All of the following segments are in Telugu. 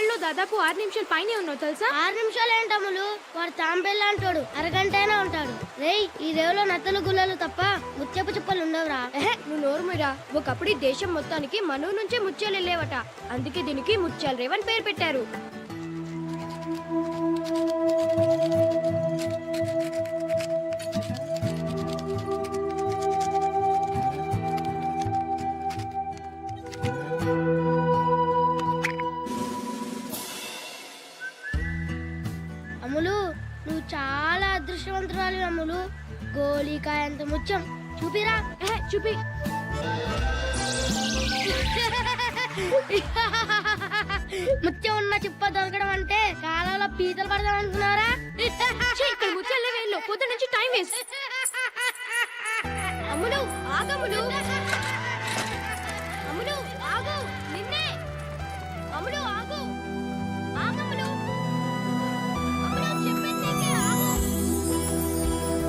లో దాదాపు 6 నిమిషాలు పైనే ఉన్నావు తెలుసా? 6 నిమిషాలు ఏంటమ్ములు? వాడు తాంబెల్లా అంటాడు, అరగంటైనా ఉంటాడు. రేయ్, ఈ రేవులో నత్తలు గుల్లలు తప్ప ముత్యపు చిప్పలు ఉండవురా. నువ్వు నోరుమిరా. ఒకప్పుడు ఈ దేశం మొత్తానికి మనూ నుంచే ముత్యాలు వెళ్ళేవట. అందుకే దీనికి ముత్యాల రేవ్ అని పేరు పెట్టారు. అమ్ములు, నువ్వు చాలా అదృష్టవంతురాలు అమ్ములు. గోళీకాయ అంత ముత్యం చూపిరా. చూపి. ముత్యం ఉన్న చిప్ప దొరకడం అంటే కాలంలో పీతలు పడదాం అనుకున్నారా? ఇక్కడ ముత్యాల వేల్లో పొద్దు నుంచి టైం వేస్ట్. అమ్ములు ఆగమ్ములు. అమ్ములు ఆగు. నిన్నే. అమ్ములు ఆగు. ఆగమ్ములు. అమ్ములు చెప్పింది నీకే, ఆగు.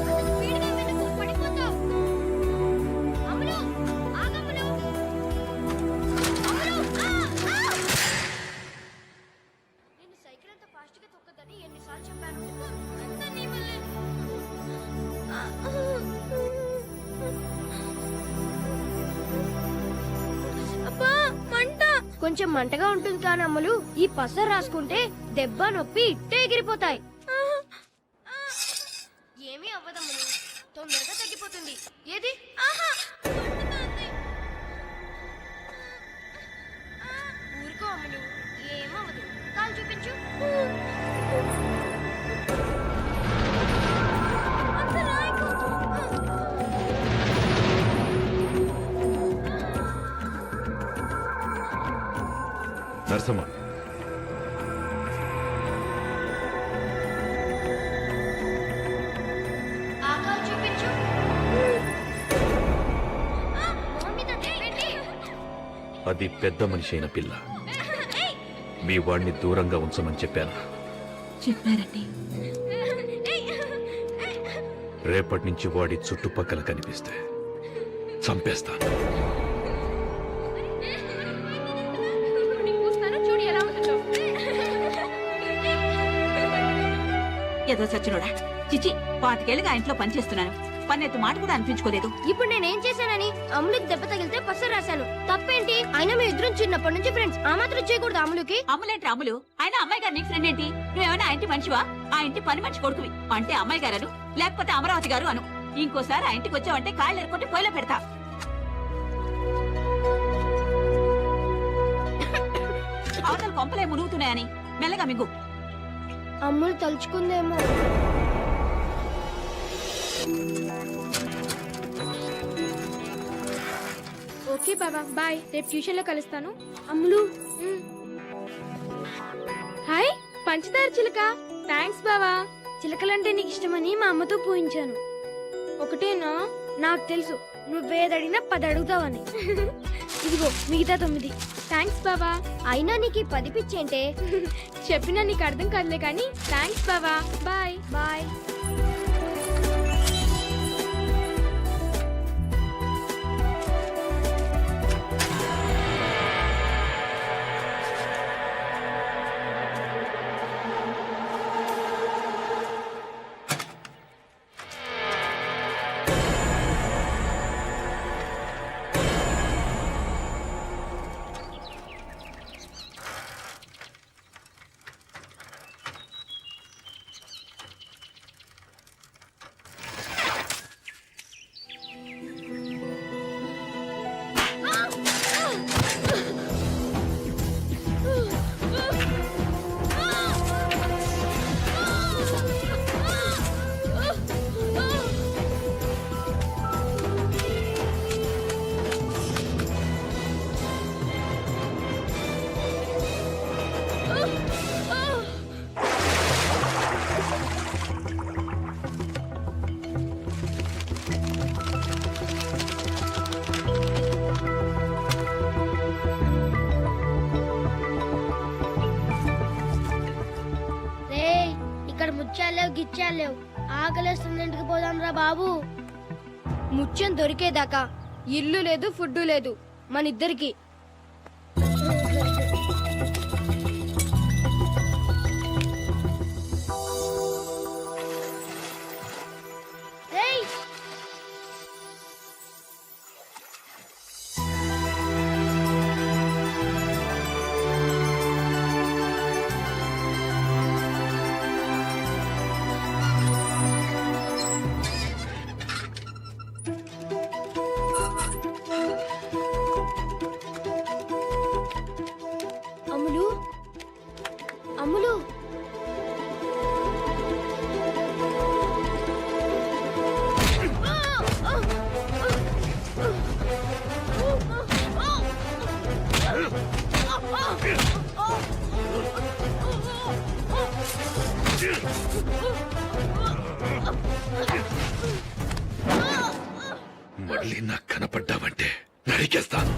అంత స్పీడ్గా వెళ్ళకు, పడిపోతావు. అమ్ములు ఆగమ్ములు. అమ్ములు నేను సైకిల్ అంత ఫాస్ట్ గా తొక్కదని ఎన్నిసార్లు చెప్పాను? అంతా నీ వల్లే. అబ్బా మంట. కొంచెం మంటగా ఉంటుంది కానీ అమ్మలు, ఈ పసరు రాసుకుంటే దెబ్బ నొప్పి ఇట్టే ఎగిరిపోతాయి. ఏమీ అవ్వదమ్మలు, తొందరగా తగ్గిపోతుంది. ఏది ఊరుకో అమ్మలు, ఏమవ్వదు. కాలు చూపించు. అంత రాయకు. నరసమ్మ, ఆ కాలు చూపించు. మొహం మీద దెబ్బేంటి? అది పెద్ద మనిషి అయిన పిల్ల. మీ వాడిని దూరంగా ఉంచమని చెప్పాను. చెప్పారండి. రేపటి నుంచి వాడి చుట్టుపక్కల కనిపిస్తే చంపేస్తాను. చూడు ఎలా ఉంటుందో. ఏదో సచ్చినోడా. చిచి, 5 ఏళ్ళుగా ఇంట్లో పనిచేస్తున్నాను. పన్నెత్తు మాట కూడా అనిపించుకోలేదు. ఇప్పుడు నేనేం చేశానని అమ్ములకి దెబ్బ తగిలితే పసరు రాశాను. తప్పేంటి? అయినా మీ ఇద్దరం చిన్నప్పటి నుంచి ఫ్రెండ్స్. ఆ మాత్రం చేయకూడదు అమ్ములకి. అమ్ములేంటి అమ్ములు? ఆయన అమ్మాయి గారు నీకు ఫ్రెండ్ ఏంటి? నువ్వేమైనా ఆ ఇంటి మనిషివా? ఆ ఇంటి పని మనిషి కొడుకువి అంటే అమ్మాయి గారు అను, లేకపోతే అమరావతి గారు అను. ఇంకోసారి ఆ ఇంటికి వచ్చావంటే కాయలు ఎరుకుంటే పొయ్యిలో పెడతా. అవతల కొంపలే మునుగుతున్నాయని మెల్లగా మిగ్గు. అమ్ములు తలుచుకుందేమో. ఓకే బాబా, బాయ్. రేపు ట్యూషన్ లో కలుస్తాను. అమ్ములు. హాయ్ పంచదార చిలక. థ్యాంక్స్ బావా. చిలకలంటే నీకు ఇష్టమని మా అమ్మతో పూయించాను. ఒకటేనా? నాకు తెలుసు నువ్వేదడిగినా 10 అడుగుతావని. ఇదిగో మిగతా 9. థ్యాంక్స్ బావా. అయినా నీకు 10 పిచ్చేంటే? చెప్పినా నీకు అర్థం కాదులే కానీ థ్యాంక్స్ బావా. Bye bye. ముత్యాలేవు గిచ్చాలేవు. ఆకలేస్తుంది, ఇంటికి పోదాం రా బాబు. ముత్యం దొరికేదాకా ఇల్లు లేదు, ఫుడ్ లేదు మన ఇద్దరికి. మళ్ళీ నాకు కనపడ్డావంటే నరికేస్తాను.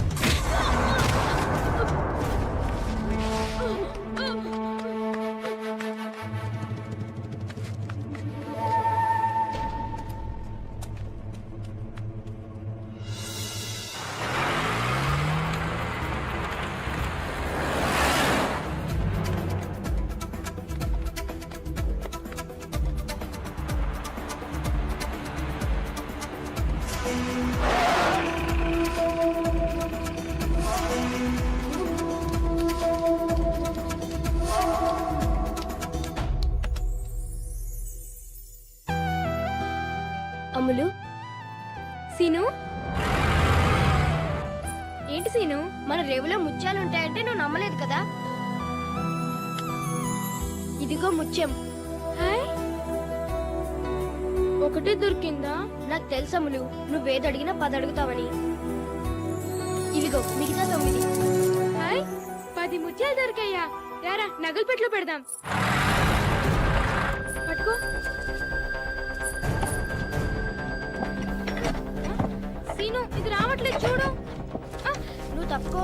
అమ్ములు, సీను, ఏంటి సీను? మన రేవులో ముత్యాలు ఉంటాయంటే నువ్వు నమ్మలేదు కదా. ఇదిగో ముత్యం. హాయ్, ఒకటే దొరికిందా? నాకు తెలుసమ్ములు, నువ్వేది అడిగినా 10 అడుగుతావని. ఇదిగో మిగతా 9. హాయ్, 10 ముత్యాలు దొరికాయా? రారా నగలు పెట్లో పెడదాం. పట్టుకో. సీను, ఇది రావట్లేదు చూడు. నువ్వు తప్పుకో.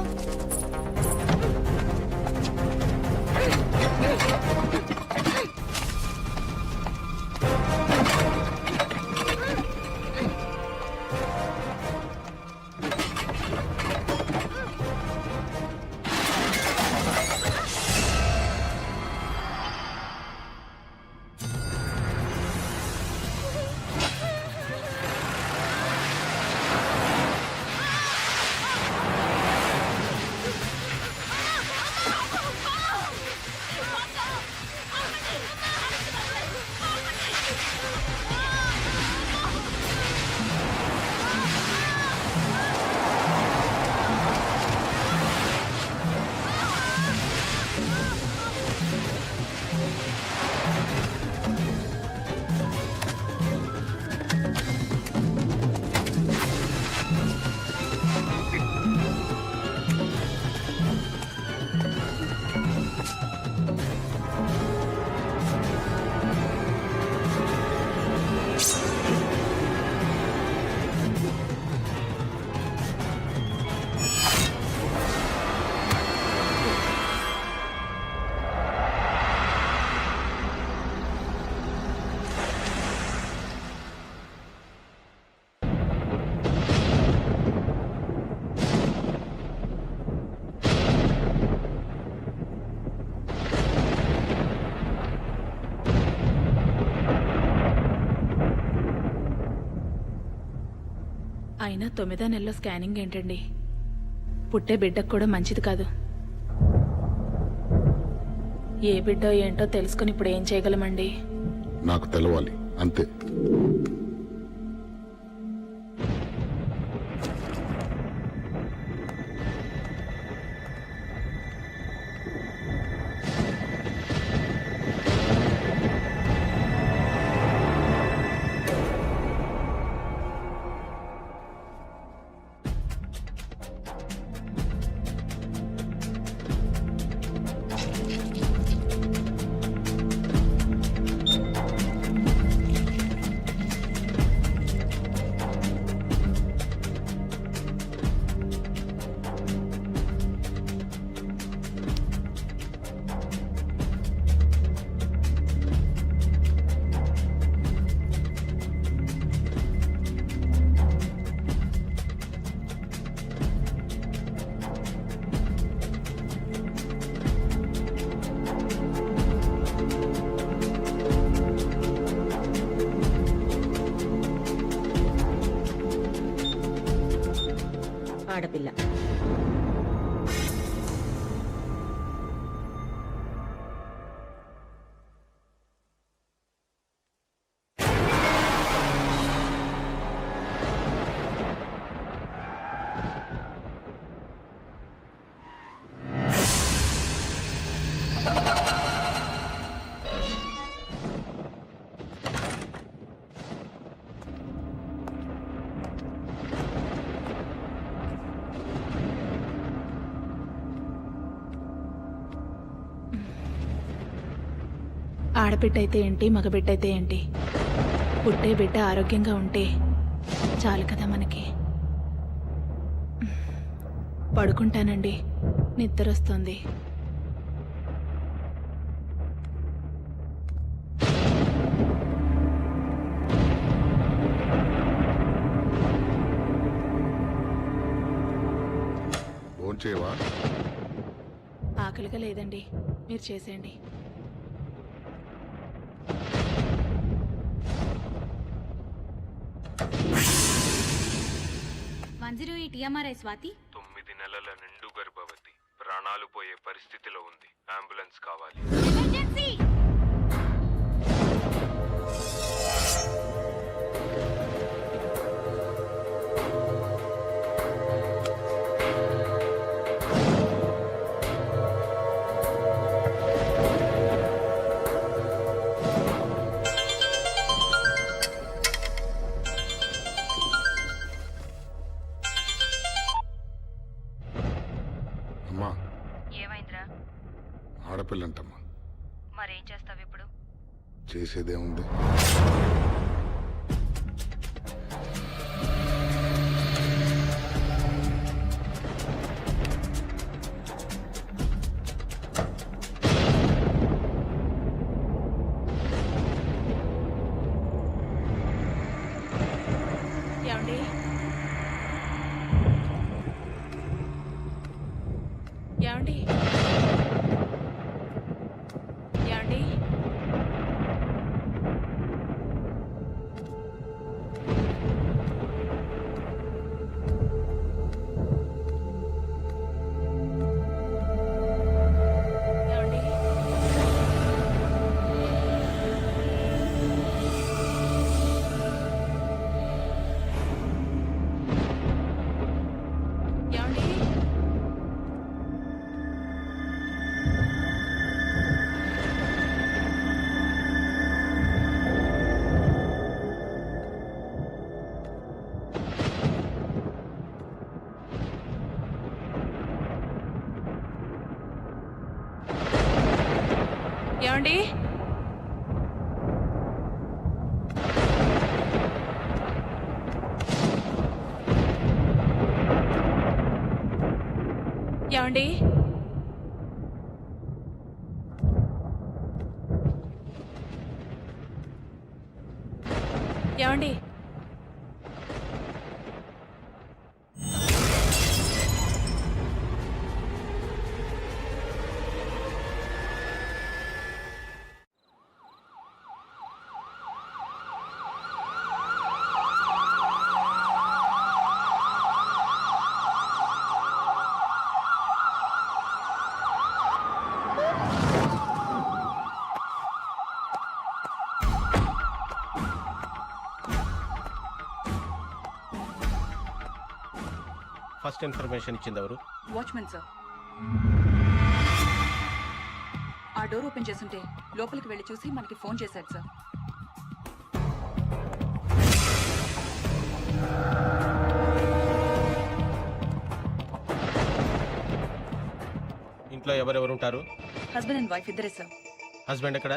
అయినా 9వ నెలలో స్కానింగ్ ఏంటండి? పుట్టే బిడ్డకు కూడా మంచిది కాదు. ఏ బిడ్డో ఏంటో తెలుసుకుని ఇప్పుడు ఏం చేయగలమండి? నాకు తెలవాలి అంతే. ఆడపిల్ల. ఆడబిడ్డ అయితే ఏంటి, మగబిడ్డ అయితే ఏంటి, పుట్టే బిడ్డ ఆరోగ్యంగా ఉంటే చాలు కదా మనకి. పడుకుంటానండి, నిద్ర వస్తుంది. ఫోన్ చేయవా? ఆకలిగా లేదండి, మీరు చేసేయండి. స్వాతి 9 నెలల నిండు గర్భవతి, ప్రాణాలు పోయే పరిస్థితిలో ఉంది. అంబులెన్స్ కావాలి. అమ్మా, ఏమైందిరా? ఆడపిల్లంటమ్మా. మరేం చేస్తావు ఇప్పుడు? చేసేదేముంది? ఏమండి? ఏమండి? ఏమండి? ఏమండి? ఏమండి? ఏమండి? ఏమండి? ఏమండి? ఫస్ట్ ఇన్ఫర్మేషన్ ఇచ్చింది ఎవరు? Watchman sir. ఆ డోర్ ఓపెన్ చేస్తుంటే లోపలికి వెళ్ళి చూసి మనకి ఫోన్ చేశాడు సార్. ఇంట్లో ఎవరెవరు ఉంటారు? హస్బెండ్ అండ్ వైఫ్ ఇద్దరే సార్. హస్బెండ్ ఎక్కడ?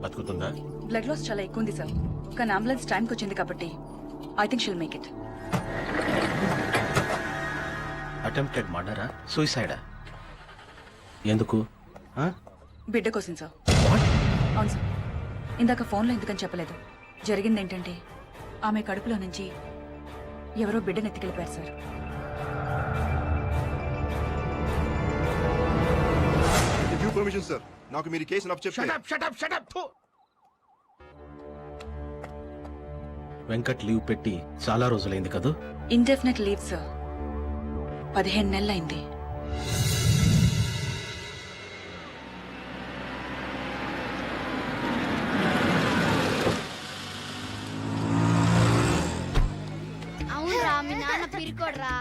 బతుకుతుందా? బ్లడ్ లాస్ చాలా ఎక్కువ ఉంది సార్, కానీ అంబులెన్స్ టైంకి వచ్చింది కాబట్టి I think she'll make it. Attempted మర్డరా, సూసైడా? ఎందుకు? బిడ్డ కోసం సార్. అవును సార్. ఇందాక ఫోన్లో ఎందుకని చెప్పలేదు. జరిగింది ఏంటంటే ఆమె కడుపులో నుంచి ఎవరో బిడ్డను ఎత్తుకెళ్ళిపోయారు సార్. పర్మిషన్ సార్, నాకు మీరు కేసు నాకు చెప్పండి. వెంకట్ లీవ్ పెట్టి చాలా రోజులైంది కదా? ఇండెఫినెట్ లీవ్ సార్, 15 నెలలైంది. అవునరా, మీ నాన్న పిరికోడ్రా.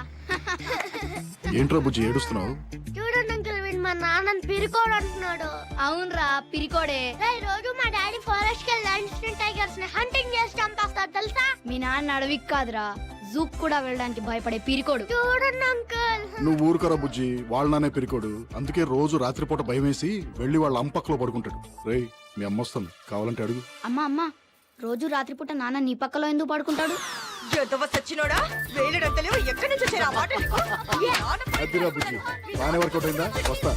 ఏంట్రా బుజ్జి ఏడుస్తున్నావు? చూడండి అంకుల్, వీడు మా నాన్నని పిరికోడు అంటున్నాడు. అవునరా, పిరికోడే. రోజు మా డాడీ ఫారెస్ట్ కి వెళ్ళి లయన్స్ టైగర్స్ ని హంటింగ్ చేసి చంపేస్తాడు తెలుసా. మీ నాన్న అడవికి కాదురా, జూక్ కూడా వెళ్ళడానికి భయపడే పీరికోడు చూడండి అంకుల్. నువ్వు ఊరుకరా బుజ్జి, వాళ్ళనే పిరికోడు. అందుకే రోజు రాత్రిపూట భయం వేసి వెళ్ళి వాళ్ళ అంపక్కలో పడుకుంటాడు. రేయ్ మీ అమ్మ వస్తుంది, కావాలంటే అడుగు. అమ్మా రోజు రాత్రిపూట నాన్న నీ పక్కలో ఎందుకు పడుకుంటాడు? అదిరా బుజ్జి, బాగానే వర్కౌట్ అయిందా? వస్తా.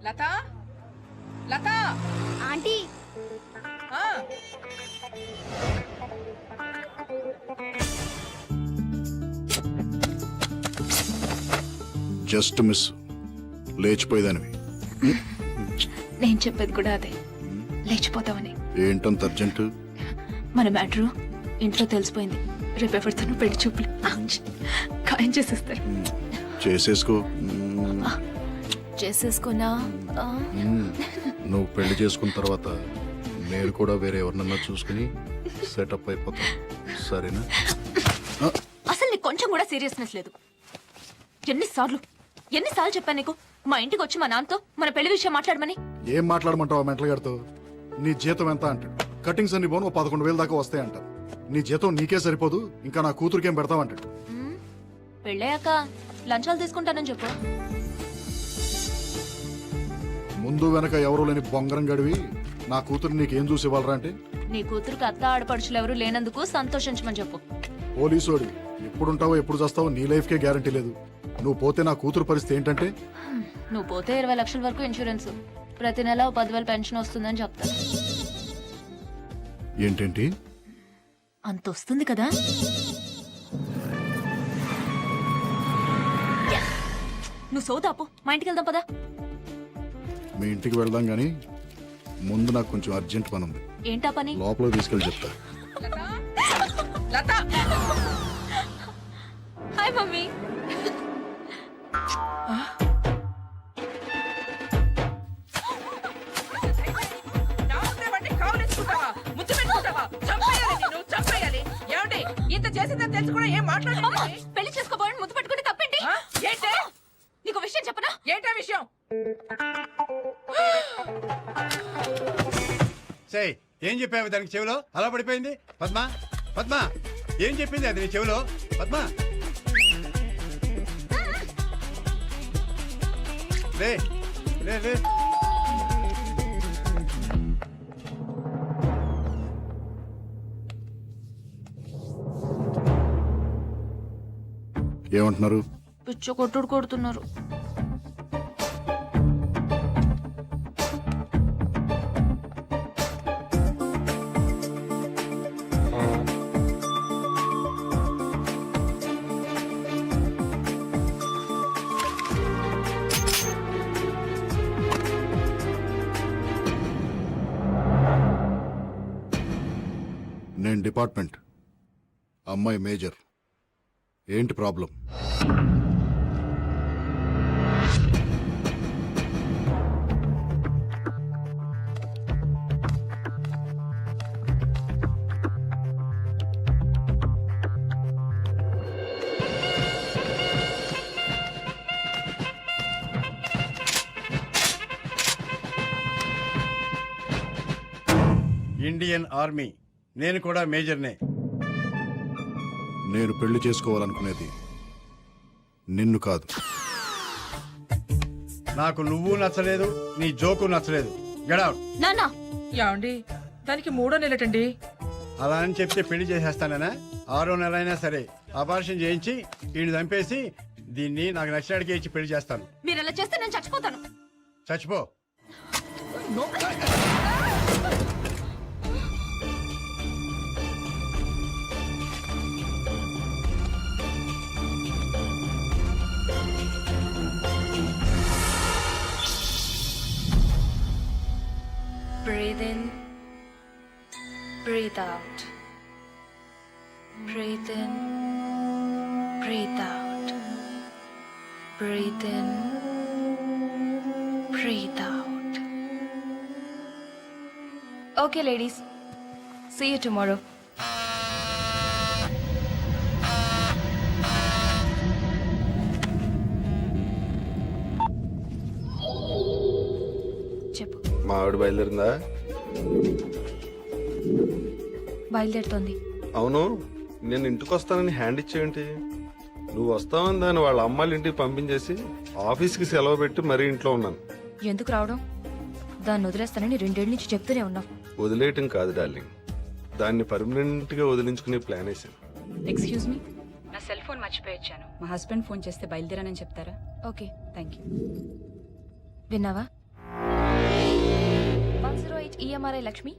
Latha Latha aunty just miss, లేచిపోయేదానివి. నేను చెప్పేది కూడా అదే, లేచిపోతామని. ఏంటంత అర్జెంట్? మన మ్యాటరు ఇంట్లో తెలిసిపోయింది. రేపు ఎవరితోనూ పెళ్లి చూపులు ఖాయం చేసేస్తారు. చేసేసుకో. చేసేసుకున్నా నువ్వు పెళ్లి చేసుకున్న తర్వాత నేను కూడా వేరే ఎవరినన్నా చూసుకుని సెటప్ అయిపోతాను, సరేనా? అసలు నీకు కొంచెం కూడా సీరియస్నెస్ లేదు. ఎన్నిసార్లు చెప్పాను నీకు మా ఇంటికి వచ్చి మా నాన్నతో మన పెళ్లి విషయం మాట్లాడమని? ఏం మాట్లాడమంటావు మెంటల్ గారితో? నీ జీతం ఎంత అంటాడు. కటింగ్స్ అన్ని పోను 11,000 దాకా వస్తాయి అంటారు. నీ జీతం నీకే సరిపోదు, ఇంకా నా కూతురికేం పెడతావు అంటాడు. పెళ్ళయ్యాక లంచాలు తీసుకుంటానని చెప్పు. ముందు వెనక ఎవరు లేని బొంగరం గడివి నా కూతురు నీకేం చూసి ఇవ్వాలరా అంటే? నీ కూతురుకి అత్త ఆడపడుచులు ఎవరు లేనందుకు సంతోషించమని చెప్పు. పోలీసోడి ఎప్పుడుంటావో ఎప్పుడు చేస్తావో నీ లైఫ్కే గ్యారంటీ లేదు. నువ్వు పోతే నా కూతురు పరిస్థితి ఏంటంటే? నువ్వు పోతే 20 లక్షల వరకు ఇన్సూరెన్స్, ప్రతి నెల 10,000 పెన్షన్ వస్తుందని చెప్తా. ఏంటేంటి? అంత వస్తుంది కదా? నువ్వు సోదాపు, మా ఇంటికి వెళ్దాం పదా. మీ ఇంటికి వెళ్దాం గానీ ముందు నాకు కొంచెం అర్జెంట్ పని ఉంది. ఏంటా పని? లోపల తీసుకెళ్ళి చెప్తా. Hi mummy. ఇంత చేసిందని తెలుసు కూడా ఏం మాట్లాడుతుంది? పెళ్లి చేసుకోబోయని ముద్దు పెట్టుకుంటే తప్పేంటి? ఏంటే? నీకు విషయం చెప్పనా? ఏంటా విషయం? ఏం చెప్పావు దానికి చెవిలో? అలా పడిపోయింది. పద్మ పద్మ ఏం చెప్పింది అది నీ చెవిలో? పద్మ లే లే లే. ఏమంటున్నారు? పిచ్చ కొట్టుడు కొడుతున్నారు. నేను డిపార్ట్మెంట్, అమ్మాయి మేజర్. ఏంటి ప్రాబ్లం? ఇండియన్ ఆర్మీ, నేను కూడా మేజర్నే. నేను పెళ్లి చేసుకోవాలనుకునేది నిన్ను కాదు. నాకు నువ్వు నచ్చలేదు, నీ జోకు నచ్చలేదు. Get out. నానా యాండి దానికి 3వ నెలటండి. అలా అని చెప్తే పెళ్లి చేసేస్తానేనా? 6వ నెల అయినా సరే అబార్షన్ చేయించి వీడిని చంపేసి దీన్ని నాకు నచ్చినడికి ఇచ్చి పెళ్లి చేస్తాను. మీరు అలా చేస్తే నేను చచ్చిపోతాను. చచ్చిపో. Breathe in, breathe out. Breathe in, breathe out. Breathe in, breathe out. Okay ladies, see you tomorrow. చెప్పు. మా ఆవిడ బయలుదేరిందా? బయలుదేరుతోంది. అవును, నేను ఇంటికి వస్తానని హ్యాండ్ ఇచ్చేయండి. నువ్వు వస్తావని దాన్ని వాళ్ళ అమ్మాయిల ఇంటికి పంపించేసి ఆఫీస్కి సెలవు పెట్టి మరీ ఇంట్లో ఉన్నాను. ఎందుకు రావడం? దాన్ని వదిలేస్తానని 2 ఏళ్ళ నుంచి చెప్తూనే ఉన్నావు. వదిలేయటం కాదు డార్లింగ్, దాన్ని పర్మనెంట్ గా వదిలించుకునే ప్లాన్ వేసాను. ఎక్స్క్యూజ్ మీ, నా సెల్ ఫోన్ మర్చిపోయొచ్చాను. మా హస్బెండ్ ఫోన్ చేస్తే బయలుదేరానని చెప్తారా? Okay, thank you. విన్నావా? 108 EMRI లక్ష్మి.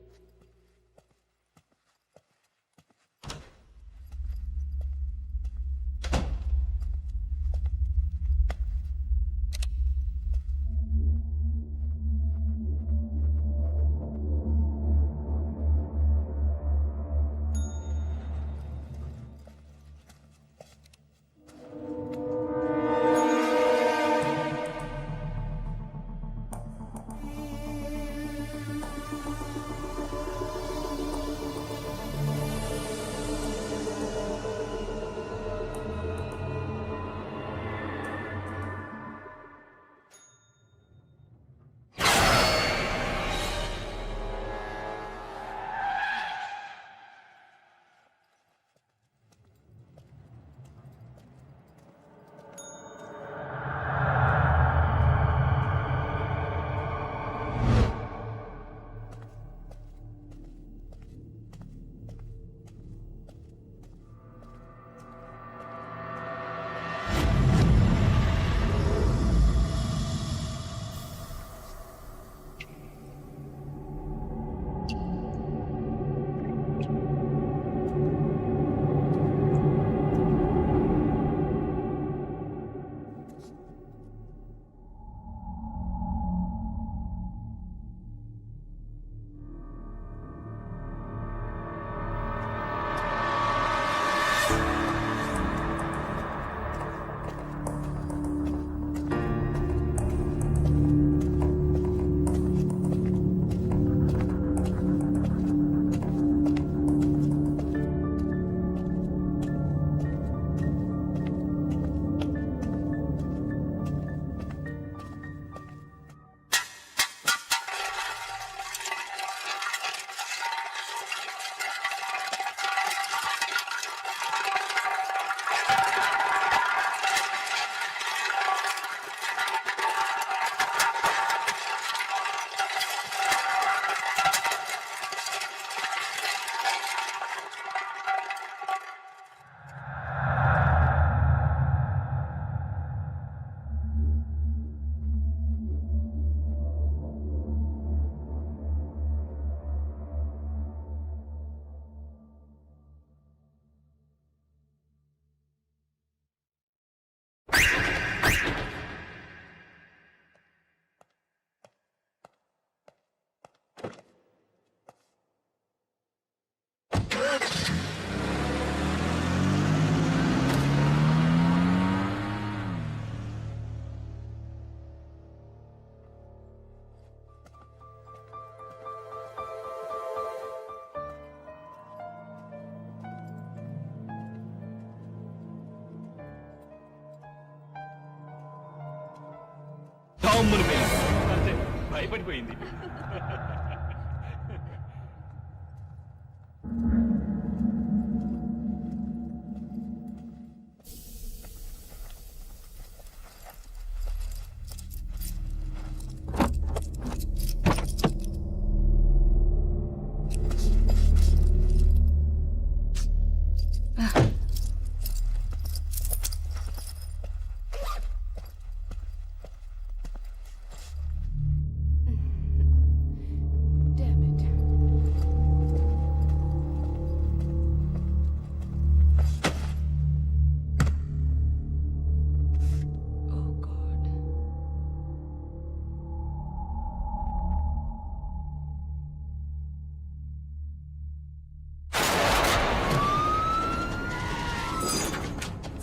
భయపడిపోయింది.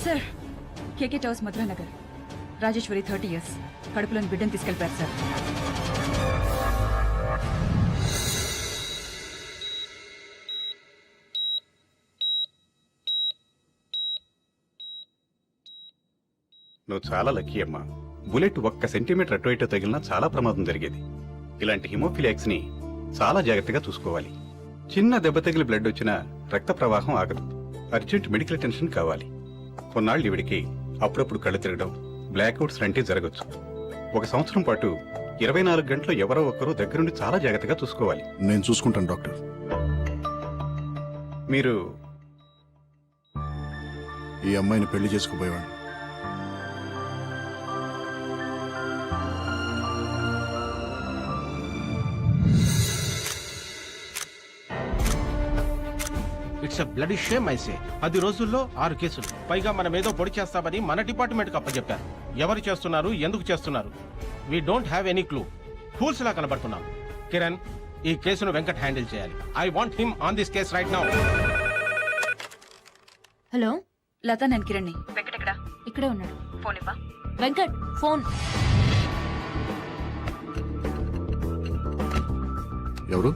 సార్, కేకే టవర్స్ మధురానగర్, రాజేశ్వరి 30 years, కడుపులోని బిడ్డను తీసుకెళ్ళిపోయారు సార్. నువ్వు చాలా లక్కీ అమ్మా. బుల్లెట్ ఒక్క సెంటీమీటర్ అటు ఇటు తగిలినా చాలా ప్రమాదం జరిగేది. ఇలాంటి హిమోఫిలియాక్స్ ని చాలా జాగ్రత్తగా చూసుకోవాలి. చిన్న దెబ్బ తగిలి బ్లడ్ వచ్చినా రక్త ప్రవాహం ఆగదు. అర్జెంట్ మెడికల్ అటెన్షన్ కావాలి. కొన్నాళ్ళు ఇవిడికి అప్పుడప్పుడు కళ్ళు తిరగడం, బ్లాక్అవుట్స్ లాంటివి జరగచ్చు. 1 సంవత్సరం పాటు 24 గంటలు ఎవరో ఒకరు దగ్గరుండి చాలా జాగ్రత్తగా చూసుకోవాలి. నేను చూసుకుంటాను డాక్టర్. మీరు ఈ అమ్మాయిని పెళ్లి చేసుకుపోయేవాడిని. It's a bloody shame I say. 10 రోజుల్లో 6 కేసులు, పైగా మనం ఏదో పొడి చేస్తామని మన డిపార్ట్మెంట్కి అప్పచెప్పారు. ఎవరు చేస్తున్నారు, ఎందుకు చేస్తున్నారు? We don't have any clue. Fools లా కనబడుతున్నాం. కిరణ్, ఈ కేసును వెంకట్ హ్యాండిల్ చేయాలి. I want him on this case right now. Hello, Latha, నేను కిరణ్ని. వెంకట్ ఎక్కడా? ఇక్కడే ఉన్నాడు. ఫోన్ ఇవ్వా. వెంకట్ ఫోన్. ఎవరు?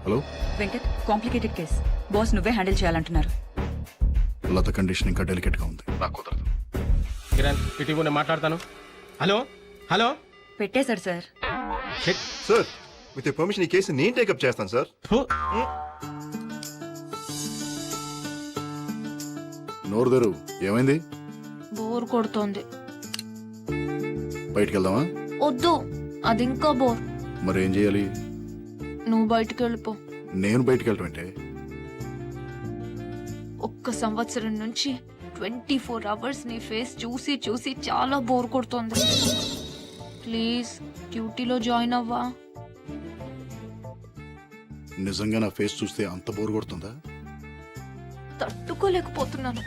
Hello, Venkat, complicated case. Boss నువ్వే హ్యాండిల్ చేయాలంటున్నారు. లత కండిషన్ ఇంకా డెలికేట్ గా ఉంది, నాకు కుదరదు. కిరణ్, ఇటీవల నేను మాట్లాడతాను. Hello hello. పెట్టేశారు సార్. సార్, విత్ పర్మిషన్ ఈ కేసు నేను టేకప్ చేస్తాను సార్. నోరు తెరు. ఏమైంది? బోర్ కొడుతోంది. బయటికి వెళ్దామా? వద్దు, అది ఇంకా బోర్. మరి ఏం చేయాలి? నువ్వు బయటికి వెళ్ళిపో. నేను బయటికి వెళ్ళటం అంటే? 1 సంవత్సరం నుంచి 24 అవర్స్ నీ ఫేస్ చూసి చూసి చాలా బోర్ కొడుతోంది. ప్లీజ్ డ్యూటీలో జాయిన్ అవ్వా. నిజంగా నా ఫేస్ చూస్తే అంత బోర్ కొడుతుందా? తట్టుకోలేకపోతున్నాను.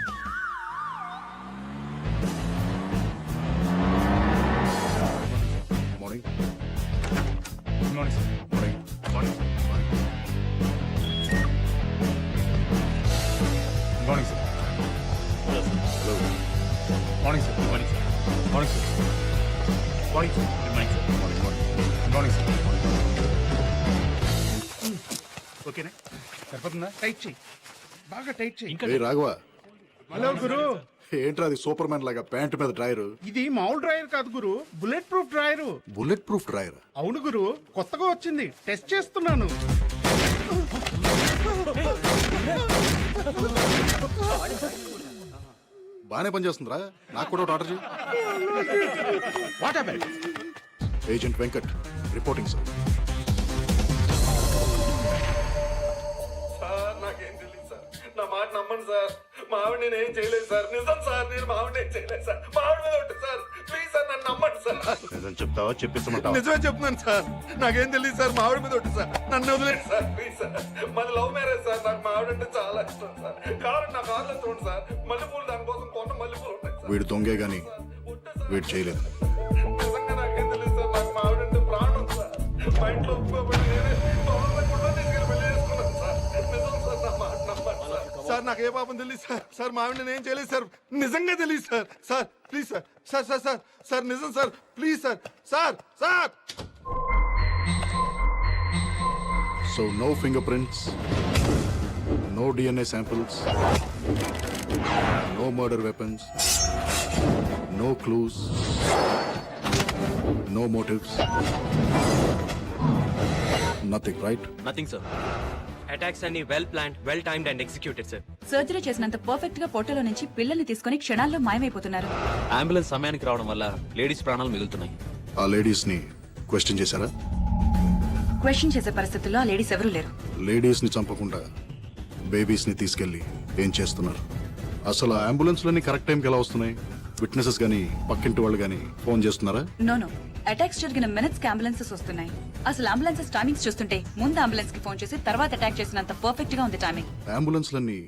మార్నింగ్. ఓకేనా? సరిపోతుందా? టైట్ చెయ్యి, బాగా టైట్ చెయ్యి. ఏయ్ రాఘవ, హలో గురు. ఏంట్రా అది సూపర్ మ్యాన్ లాగా ప్యాంట్ మీద డ్రాయర్? ఇది మామూలు డ్రైవర్ కాదు గురు, bullet proof driver. Bullet proof drawer? అవును గురు, కొత్తగా వచ్చింది, టెస్ట్ చేస్తున్నాను. బానే పనిచేస్తుందిరా. నాకు కూడా ఒకటి ఆర్డర్ చేయి. What happened? Agent Venkat reporting sir. Sir, నాకేం తెలియదు సార్. నా మాట నమ్మండి సార్. మా ఆవిడ నేను ఏం చేయలేదు సార్. నిజం సార్, నేను మా ఆవిడ ఏం చేయలేదు సార్. మా ఆవిడ మీద ఉంటుంది సార్. ప్లీజ్ సార్, నన్ను నమ్మండి సార్. నిజం చెప్తావా చెప్పేస్తామంటావా? నిజమే చెప్తున్నాను సార్. నాకేం తెలియదు సార్. మా ఆవిడ మీద ఉంటుంది సార్. నన్ను వదిలేండి సార్, ప్లీజ్ సార్. మాది లవ్ మ్యారేజ్ సార్. నాకు మా ఆవిడ అంటే చాలా ఇష్టం సార్. కావాలంటే నా కార్లో చూడండి సార్. మల్లెపూలు దానికోసం కొన్న మల్లెపూలు ఉంటాయి సార్. వీడు దొంగే గాని వీడు చేయలేదు. నిజంగా నాకేం తెలియదు సార్. నాకు మా ఆవిడ అంటే ప్రాణం సార్. మా ఇంట్లో ఒప్పుకోబడి నేనే తొందరగా తీసుకెళ్ళి పెళ్లి చేసుకున్నాను సార్. నిజం సార్, నా మాట నమ్మండి సార్. సార్, నాకు ఏ పాపం తెలియదు సార్. సార్, మా ఆవిడ నేను చేయలేదు సార్. నిజంగా తెలియదు sir. Sir please sir. Sir sir sir sir నిజం sir. Please sir. Sir sir. So no fingerprints, no DNA samples, no murder weapons, no clues, no motives, nothing, right? Nothing sir. Attacks అన్ని well planned, well timed and executed sir. Surgery చేసినంత పర్ఫెక్ట్ గా పొట్టలో నుంచి పిల్లల్ని తీసుకొని క్షణాల్లో మాయమైపోతున్నారు. అంబులెన్స్ సమయానికి రావడం వల్ల లేడీస్ ప్రాణాలు మిగులుతున్నాయి. ఆ లేడీస్ ని క్వశ్చన్ చేశారా? క్వశ్చన్ చేసే పరిస్థితుల్లో ఆ లేడీస్ ఎవరూ లేరు. లేడీస్ ని చంపకుండా బేబీస్ ని తీసుకెళ్లి ఏం చేస్తున్నారు? అసలు ఆ అంబులెన్స్ లన్నీ కరెక్ట్ టైంకి ఎలా వస్తున్నాయి? విట్నెసెస్ గానీ పక్కింటి వాళ్ళు గానీ ఫోన్ చేస్తున్నారా? నో, అటాక్స్ జరిగిన మినిట్స్ కి అంబులెన్సెస్ వస్తున్నాయి. అసలు అంబులెన్సెస్ టైమింగ్స్ చూస్తుంటే ముందు అంబులెన్స్ కి ఫోన్ చేసి తర్వాత అటాక్ చేసినంత పర్ఫెక్ట్ గా ఉంది టైమింగ్. అంబులెన్స్ లన్నీ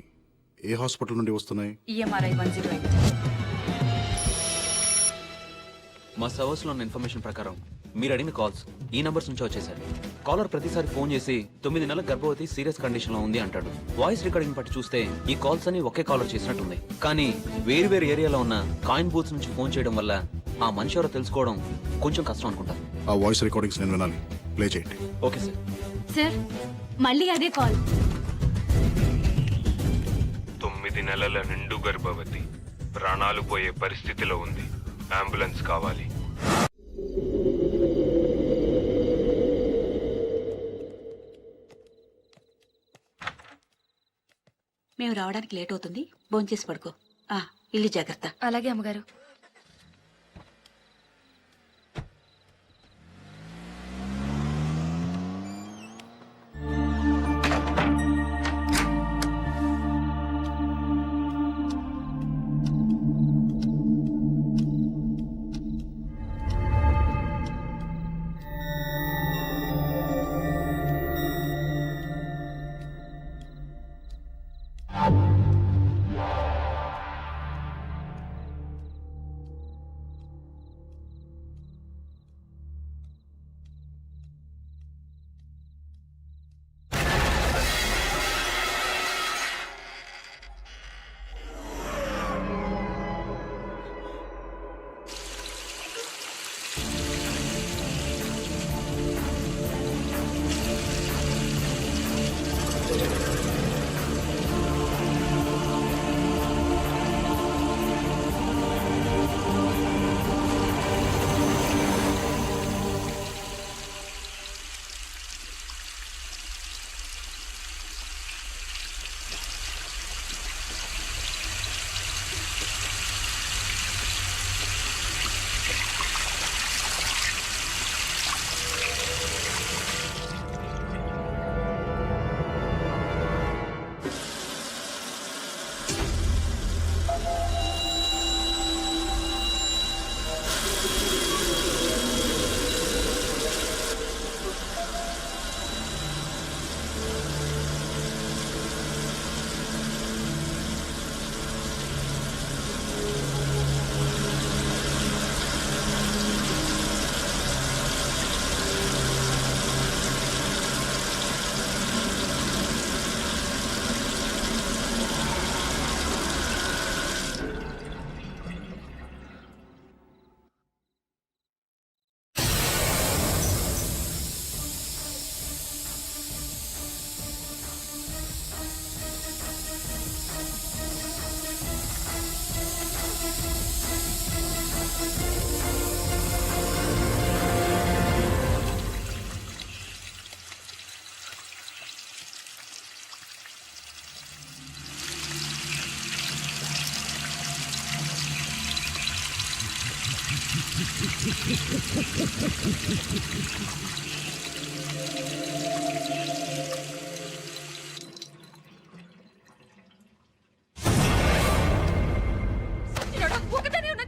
ఏ హాస్పిటల్ నుండి వస్తున్నాయి? EMRI 108. మా సర్వర్స్ లో ఉన్న ఇన్ఫర్మేషన్ ప్రకారం మీరు అడిగిన కాల్స్ ఈ నంబర్స్ నుంచి వచ్చేసారు. కాలర్ ప్రతిసారి ఫోన్ చేసి 9 నెలల గర్భవతి సీరియస్ కండిషన్ లో ఉంది అంటాడు. వాయిస్ రికార్డింగ్ బట్టి చూస్తే ఈ కాల్స్ అన్ని ఒకే కాలర్ చేసినట్టుంది. కానీ వేరు వేరు ఏరియాలో ఉన్న కాయిన్ బూత్స్ నుంచి ఫోన్ చేయడం వల్ల ఆ మనిషి ఎవరో తెలుసుకోవడం కొంచెం కష్టం అనుకుంటా. ఆ వాయిస్ రికార్డింగ్స్ నేను వినాలి. ప్లే చేయండి. Okay sir. సార్, మళ్ళీ అదే కాల్. 9 నెలల నిండు గర్భవతి ప్రాణాలు పోయే పరిస్థితిలో ఉంది. అంబులెన్స్ కావాలి. మేము రావడానికి లేట్ అవుతుంది, భోంచేసి పడుకో. ఇల్లు జాగ్రత్త. అలాగే అమ్మగారు.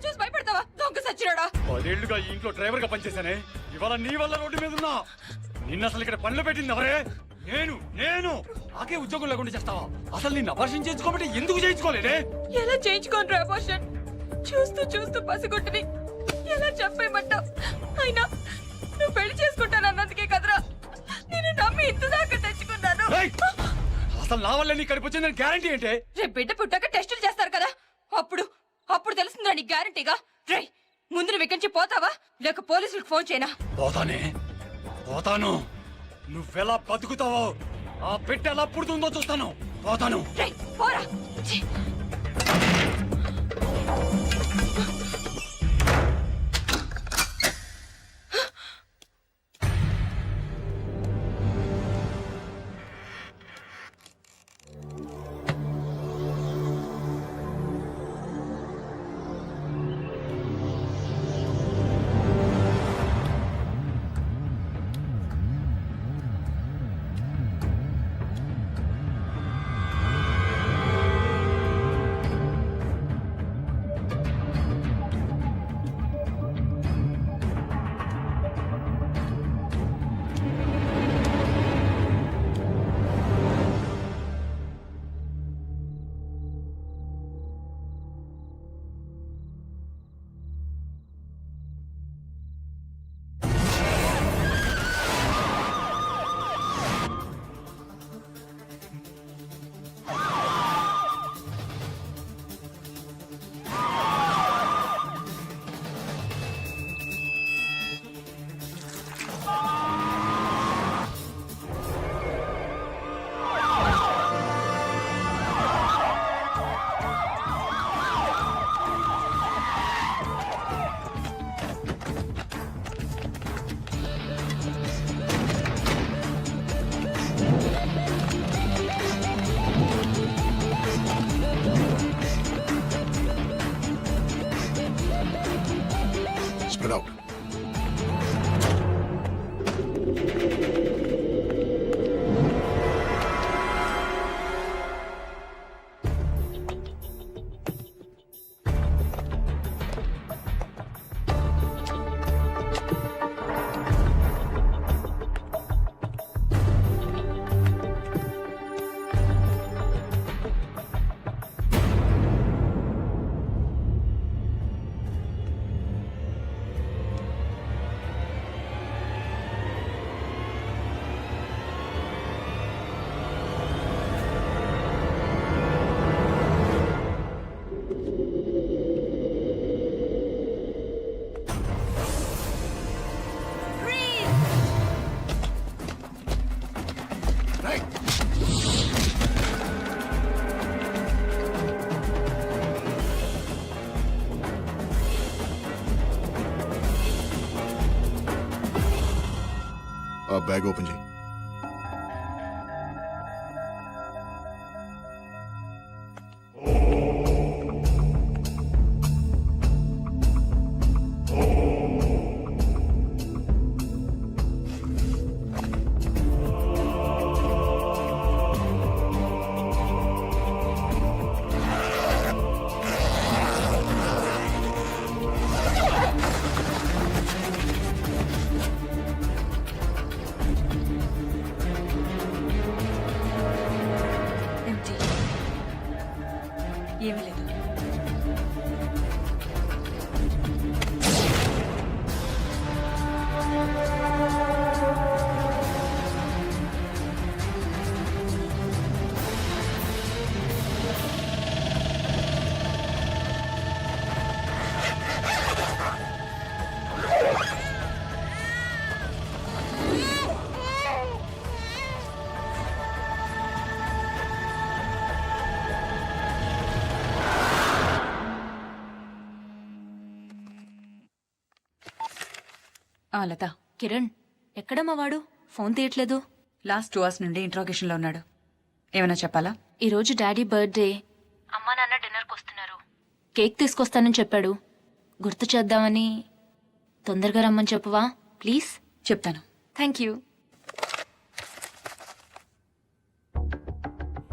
చూసి భయపడతావా? దొంగ సచ్చినాడా? 10 ఏళ్లుగా ఈ ఇంట్లో డ్రైవర్ గా పనిచేశానే, ఇవాళ నీ వల్ల రోడ్డు మీద ఉన్నా. నిన్న అసలు ఇక్కడ పనులు పెట్టింది ఎవరే? నేను నాకే ఉద్యోగం లేకుండా చేస్తావా? అసలు నిన్ను అపర్షన్ చేయించుకోబట్టి ఎందుకు చేయించుకోలేదే? ఎలా చేయించుకోండి అబార్షన్? చూస్తూ చూస్తూ పసిగొట్టుని ఎలా చెప్పేయమంటావు? అయినా నువ్వు పెళ్లి చేసుకుంటానన్నందుకే కదరా నేను నమ్మి ఇంత దాకా తెచ్చుకున్నాను. అసలు నా వల్ల నీ కడుపు వచ్చిందని గ్యారంటీ ఏంటే? రేపు బిడ్డ పుట్టాక టెస్టులు చేస్తారు కదా, అప్పుడు తెలుస్తుందా నీ గ్యారంటీగా? రే ముందు నువ్వు ఇక్కడి నుంచి పోతావా లేక పోలీసులకు ఫోన్ చేయనా? పోతాను. నువ్వెలా బతుకుతావో, ఆ బిడ్డ ఎలా పుడుతుందో చూస్తాను. పోతాను. రేయ్ పోరా. ఛీ. ఆ బ్యాగ్ ఓపెన్ చేయి. ఎంటీ. ఏమీ లేదు. లత. కిరణ్ ఎక్కడమ్మా వాడు? ఫోన్ తీయట్లేదు. లాస్ట్ 2 hours నుండి ఇంట్రాగేషన్లో ఉన్నాడు. ఏమైనా చెప్పాలా? ఈరోజు డాడీ బర్త్డే. అమ్మా నాన్న డిన్నర్కి వస్తున్నారు. కేక్ తీసుకొస్తానని చెప్పాడు. గుర్తు చేద్దామని. తొందరగా రమ్మని చెప్పవా ప్లీజ్? చెప్తాను. Thank you.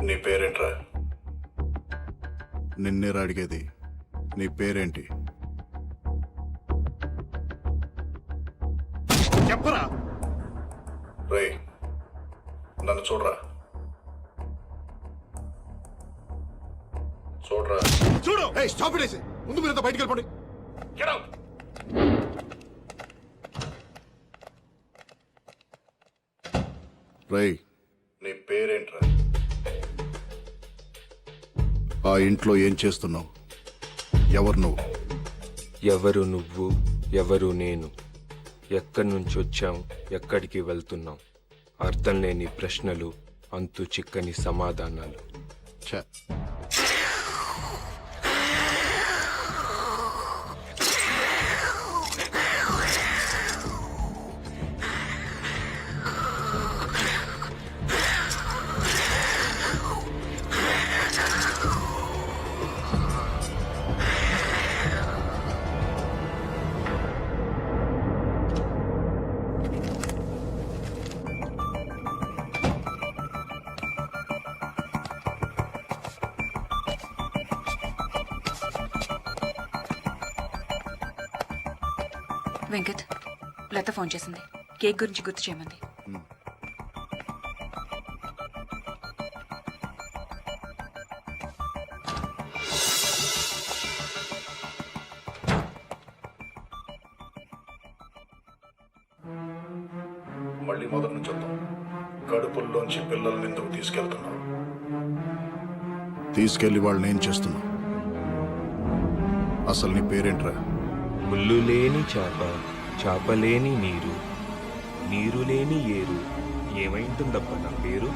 నీ పేరేంట్రా? నిన్నేరా అడిగేది. నీ పేరేంటి? చెప్పరా. రే నన్ను చూడరా. చూడరా. చూడు. Stop it. ముందు మీరంతా బయటికి వెళ్ళిపోండి. Get out. రే నీ పేరేంట్రా? ఆ ఇంట్లో ఏం చేస్తున్నావు? ఎవరు నువ్వు? ఎవరు నువ్వు, ఎవరు నేను, ఎక్కడి నుంచి వచ్చాం, ఎక్కడికి వెళ్తున్నాం, అర్థం లేని ప్రశ్నలు, అంతు చిక్కని సమాధానాలు. ఛ. వెంకట్, లత ఫోన్ చేసింది. కేక్ గురించి గుర్తు చేయమంది. మళ్ళీ మొదటి నుంచి వద్దాం. కడుపుల్లోంచి పిల్లల్ని ఎందుకు తీసుకెళ్తున్నావు? తీసుకెళ్లి వాళ్ళని ఏం చేస్తున్నావు? అసలు నీ పేరేంట్రా? ముళ్ళు లేని చాప, చాప లేని నీరు, నీరు లేని ఏరు, ఏమైంటుందబ్బా నా పేరు?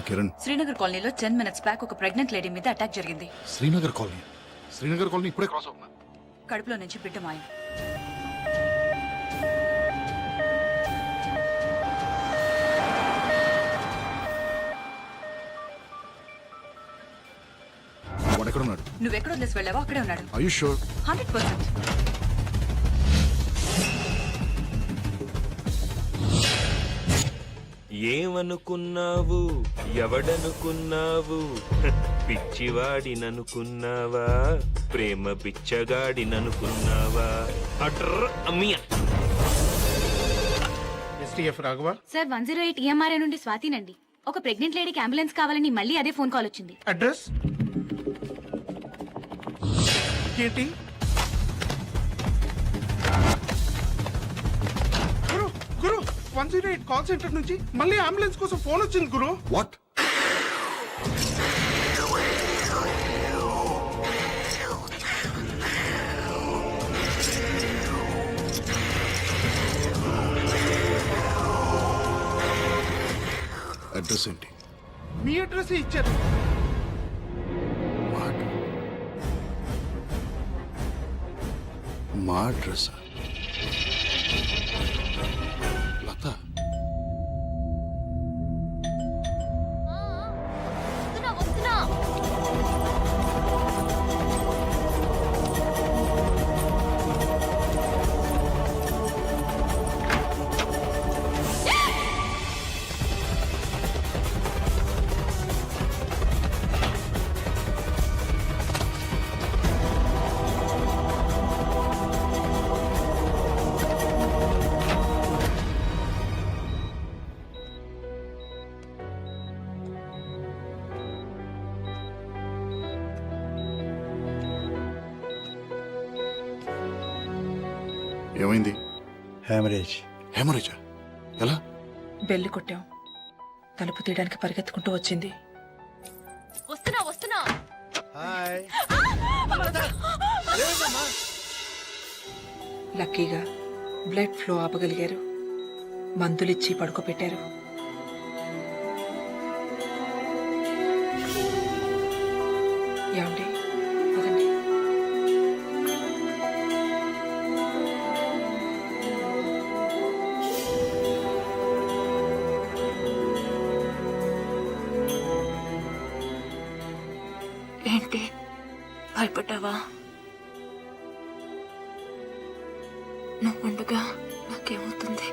కిరణ్, శ్రీనగర్ కాలనీలో 10 minutes బ్యాక్ ఒక ప్రెగ్నెంట్ లేడీ మీద అటాక్ జరిగింది. శ్రీనగర్ కాలనీ ఇప్పుడే క్రాస్ అవుతున్నా. కడుపులో నుంచి బిడ్డ మాయం. వాడు ఎక్కడున్నాడు? నువ్వెక్కడ వదిలేసి వెళ్ళావో అక్కడే ఉన్నాడు. Are you sure? 100%. ఏమనుకున్నావు, ఎవడనుకున్నావు? పిచ్చివాడిననుకున్నావా, ప్రేమ బిచ్చగాడిననుకున్నావా? అట్ర అమ్మియా. ఎస్టీఎఫ్ రాఘవ. సార్ 108 EMRI నుండి స్వాతినండి. ఒక ప్రెగ్నెంట్ లేడీకి అంబులెన్స్ కావాలని మళ్ళీ అదే ఫోన్ కాల్ వచ్చింది. అడ్రస్ ఏంటి? గురు 108 కాల్ సెంటర్ నుంచి మళ్ళీ అంబులెన్స్ కోసం ఫోన్ వచ్చింది గురు. వాట్? అడ్రస్ ఏంటి? మీ అడ్రస్ ఇచ్చారు. మా అడ్రస్ లత. ఏమైంది? హెమరేజా? ఎలా? బెల్లి కొట్టాం. తలుపు తీయడానికి పరిగెత్తుకుంటూ వచ్చింది. వస్తున్నా. లక్కీగా బ్లడ్ ఫ్లో ఆపగలిగారు. మందులిచ్చి పడుకోబెట్టారు. ఏమండి పదండి. ఏంటి భయపడ్డావా? నువ్వుండగా నాకేమవుతుంది?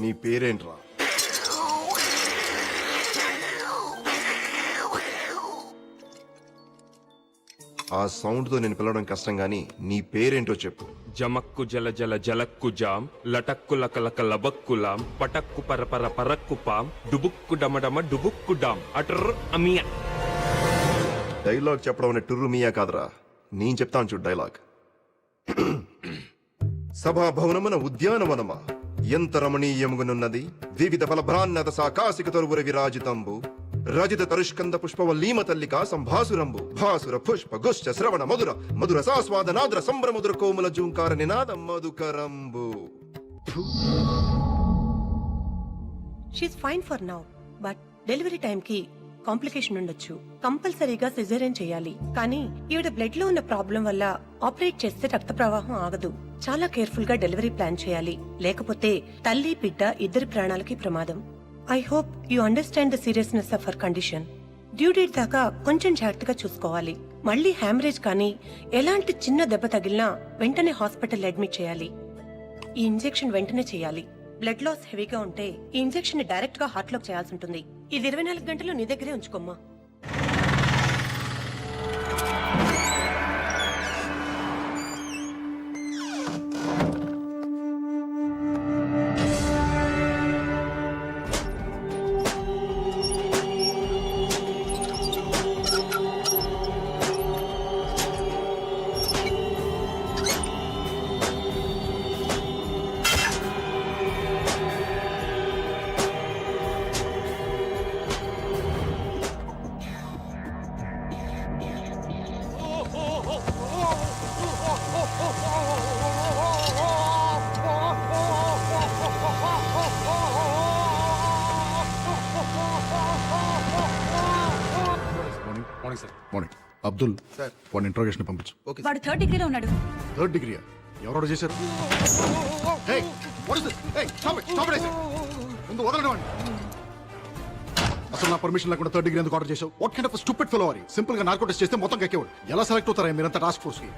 నీ పేరేంట్రా? ఆ సౌండ్ తో నేను పిలవడం కష్టం గానీ నీ పేరేంటో చెప్పు. జమక్కు జల జల జలక్కు జాం లటక్కు లకలక లబక్కులాం పటక్కు పరపర పరక్కు పాం డుబుక్కు డమడమ డుబుక్కు డాం అటర్ అమియా. డైలాగ్ చెప్పడం అనే టుర్రు మీయా కాదురా, నేను చెప్తాను చూడు డైలాగ్. సభా భవనమున ఉద్యానవనమా ఎంత రమణీయముగనున్నది, వివిధ ఫలభ్రాన్నత సాకాశిక తరువుర విరాజితంబు రజిత తరుష్కంద పుష్పవల్లీమ తల్లికా సంభాసురంబు భాసుర పుష్ప గుశ్చ శ్రవణ మధుర మధుర సాస్వాద నాద్ర సంభ్రముద్ర కోముల జూంకార నినాద మధుకరంబు. She's fine for now, but delivery time కి కాంప్లికేషన్ ఉండొచ్చు. కంపల్సరీగా సిజేరియన్ చేయాలి. కానీ ఈవిడ బ్లడ్ లో ఉన్న ప్రాబ్లం వల్ల ఆపరేట్ చేస్తే రక్త ప్రవాహం ఆగదు. చాలా కేర్ఫుల్ గా డెలివరీ ప్లాన్ చేయాలి, లేకపోతే తల్లి బిడ్డ ఇద్దరి ప్రాణాలకి ప్రమాదం. I hope you understand the seriousness of her condition. Due date దాకా కొంచెం జాగ్రత్తగా చూసుకోవాలి. మళ్ళీ హ్యామరేజ్ కానీ ఎలాంటి చిన్న దెబ్బ తగిలినా వెంటనే హాస్పిటల్ అడ్మిట్ చేయాలి. ఈ ఇంజెక్షన్ వెంటనే చేయాలి. బ్లడ్ లాస్ హెవీగా ఉంటే ఈ ఇంజెక్షన్ ని డైరెక్ట్ గా హార్ట్ లోకి చేయాల్సి ఉంటుంది. ఇది 24 గంటలు నీ దగ్గరే ఉంచుకోమ్మా. మార్నింగ్. అబ్దుల్ వాడిని ఇంట్రోగేషన్ పంపించు. వాడు 3rd డిగ్రీలో ఉన్నాడు. 3rd డిగ్రీయా? ఎవరు చేశారు? Hey, what is this? Hey, stop it, I said. ముందు వదలండి వాడిని. అసలు నా పర్మిషన్ లేకుండా 3rd డిగ్రీ ఎందుకు ఆర్డర్ చేశావు? What kind of stupid fellow are you? Simple గా నార్కో టెస్ట్ చేస్తే మొత్తం కక్కేవాడు. ఎలా సెలెక్ట్ అవుతారా మీరంతా టాస్క్ ఫోర్స్ కి?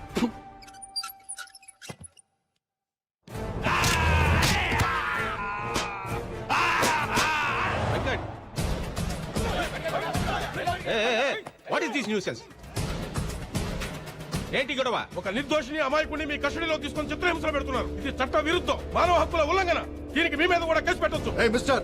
What is this nuisance? ఏంటి గొడవ? ఒక నిర్దోషిని అమాయకుడిని మీ కస్టడీలో తీసుకొని చిత్రహింసలు పెడుతున్నారు. ఇది చట్ట విరుద్ధం, మానవ హక్కుల ఉల్లంఘన. దీనికి మీ మీద కూడా కేసు పెట్టొచ్చు. ఏ మిస్టర్,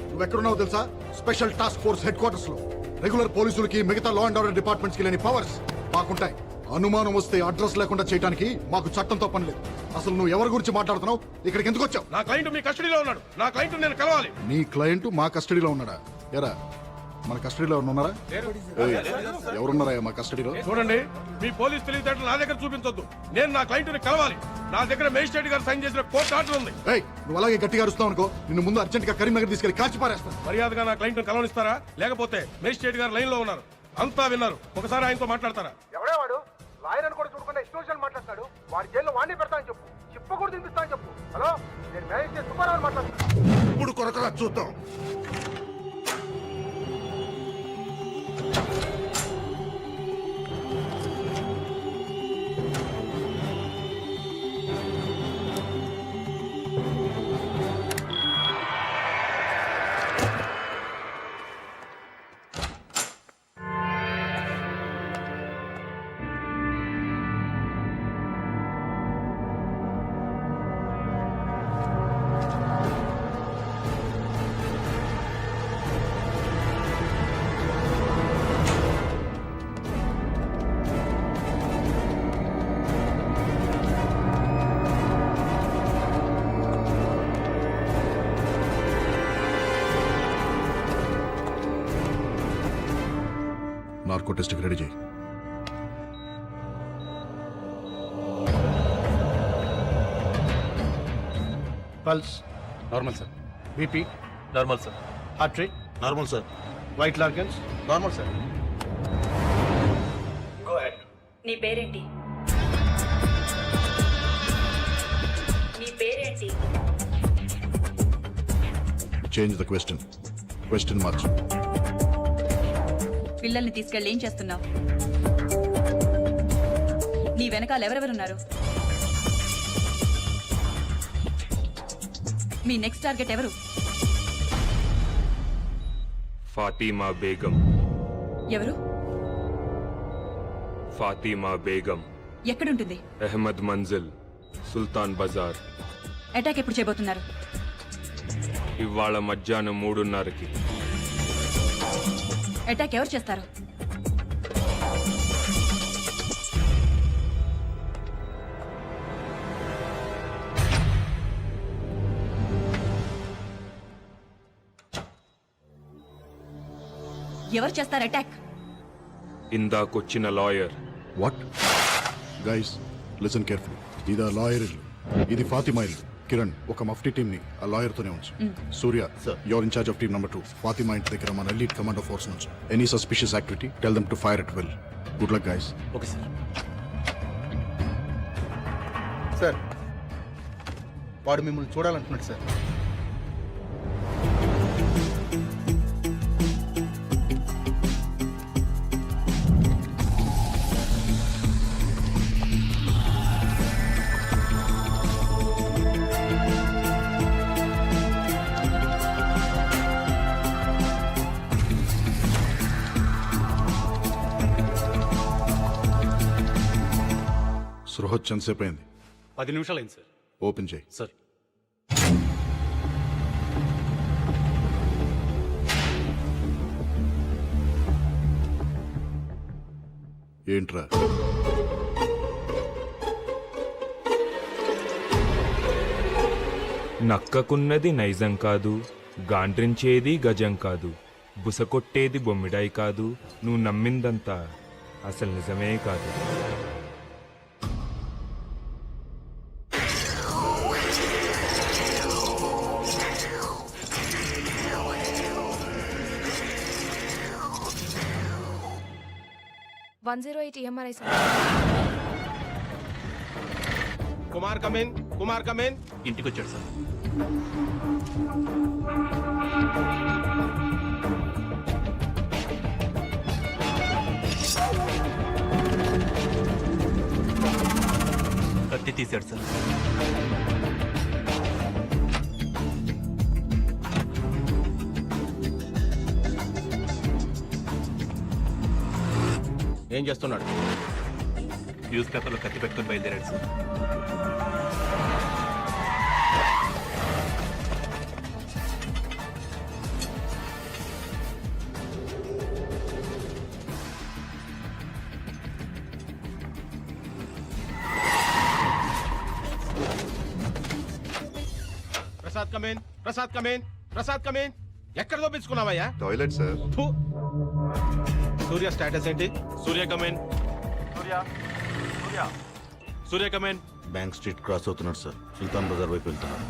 నువ్వు ఎక్కడున్నావు తెలుసా? Special task force head quarters లో. రెగ్యులర్ పోలీసులకి మిగతా లా అండ్ ఆర్డర్ డిపార్ట్మెంట్స్ కి లేని పవర్స్ మాకుంటాయి. అనుమానం వస్తే అడ్రస్ లేకుండా చేయడానికి మాకు చట్టంతో పని లేదు. అసలు నువ్వు ఎవరి గురించి మాట్లాడుతున్నావు? ఇక్కడికి ఎందుకు వచ్చావు? నా క్లయింట్ మీ కస్టడీలో ఉన్నాడు. నా క్లయింట్ నేను కలవాలి. నీ క్లయింట్ మా కస్టడీలో ఉన్నాడా? ఎరా, మన కస్టడీలో ఉన్నారా? ఎవరున్నారా మా కస్టడీలో? చూడండి, మీ పోలీస్ తెలివితేటలు నా దగ్గర చూపించొద్దు. నేను నా క్లయింట్ ని కలవాలి. నా దగ్గర మేజిస్ట్రేట్ గారు సైన్ చేసిన కోర్టు ఆర్డర్ ఉంది. నువ్వు అలాగే గట్టిగా అరుస్తావు అనుకో, నిన్ను ముందు అర్జెంట్ గా కరీంనగర్ తీసుకెళ్లి కాల్చి పారేస్తాను. మర్యాదగా నా క్లయింట్ ని కలవనిస్తారా? లేకపోతే మేజిస్ట్రేట్ గారు లైన్ లో ఉన్నారు, అంతా విన్నారు. ఒకసారి ఆయనతో మాట్లాడతారా? ఎవడే వాడు? లాయర్ అని కూడా చూడకుండా ఇష్టం మాట్లాడతాడు. వాడి జైల్లో వాడిని పెడతాను చెప్పు, చిప్ప కూడా తినిపిస్తాను చెప్పు. హలో, నేను మేనేజ్ చేసి సుబ్బారావు మాట్లాడుతాను. ఇప్పుడు కొరకరా చూద్దాం. నార్కో టెస్ట్ రెడీ చేయి. Pulse normal sir. BP normal sir. Heart rate normal sir. Vital organs normal sir. Go ahead. నీ పేరేంటి? నీ పేరేంటి? చేంజ్ ద క్వశ్చన్ మార్చు. పిల్లల్ని తీసుకెళ్ళి ఏం చేస్తున్నావు? నీ వెనకాల ఎవరెవరున్నారు? మీ నెక్స్ట్ టార్గెట్ ఎవరు? ఫాతిమా బేగం. ఎవరు? ఫాతిమా బేగం, ఎక్కడుంటుంది? అహ్మద్ మంజిల్, సుల్తాన్ బజార్. అటాక్ ఎప్పుడు చేయబోతున్నారు? ఇవాళ మధ్యాహ్నం 3:30కి. అటాక్ ఎవరు చేస్తారు? ఎవరు చేస్తారు అటాక్? ఇందాకొచ్చిన lawyer. What guys listen careful. ఇది లాయర్ ఇల్లు, ఇది ఫాతిమా ఇల్లు. కిరణ్ ఒక మఫ్టీ టీమ్ ని ఆ లాయర్ తోనే ఉంచు. Surya your in charge of team number 2. Fatima ఇంటి దగ్గర మన ఎలీట్ కమాండో ఫోర్స్ నుంచి any suspicious activity tell them to fire at will. Good luck guys. Okay sir. Sir వాడు మిమ్మల్ని చూడాలంటున్నాడు సార్. సృహత్ ఎంతసేపు అయింది? 10 నిమిషాలు అయింది సార్. ఓపెన్ చేయి. సార్ ఏంట్రా? నక్కకున్నది నైజం కాదు, గాండ్రించేది గజం కాదు, బుసకొట్టేది బొమ్మిడాయి కాదు, నువ్వు నమ్మిందంతా అసలు నిజమే కాదు. Kumar come in, Kumar come in. ఇంటికి వచ్చాడు సార్. కత్తి తీశాడు సార్. ఏం చేస్తున్నాడు? న్యూస్ పేపర్లో కత్తి పెట్టుకొని బయలుదేరాడు sir. Prasad come in, Prasad come in, Prasad come in. ఎక్కడ దోపించుకున్నావయ్యా? Toilet sir. ఫు. సూర్య స్టేటస్ ఏంటి? Surya come in. Surya come in. Bank street cross అవుతున్నాడు సార్. సుల్తాన్ బజార్ వైపు వెళ్తున్నాడు.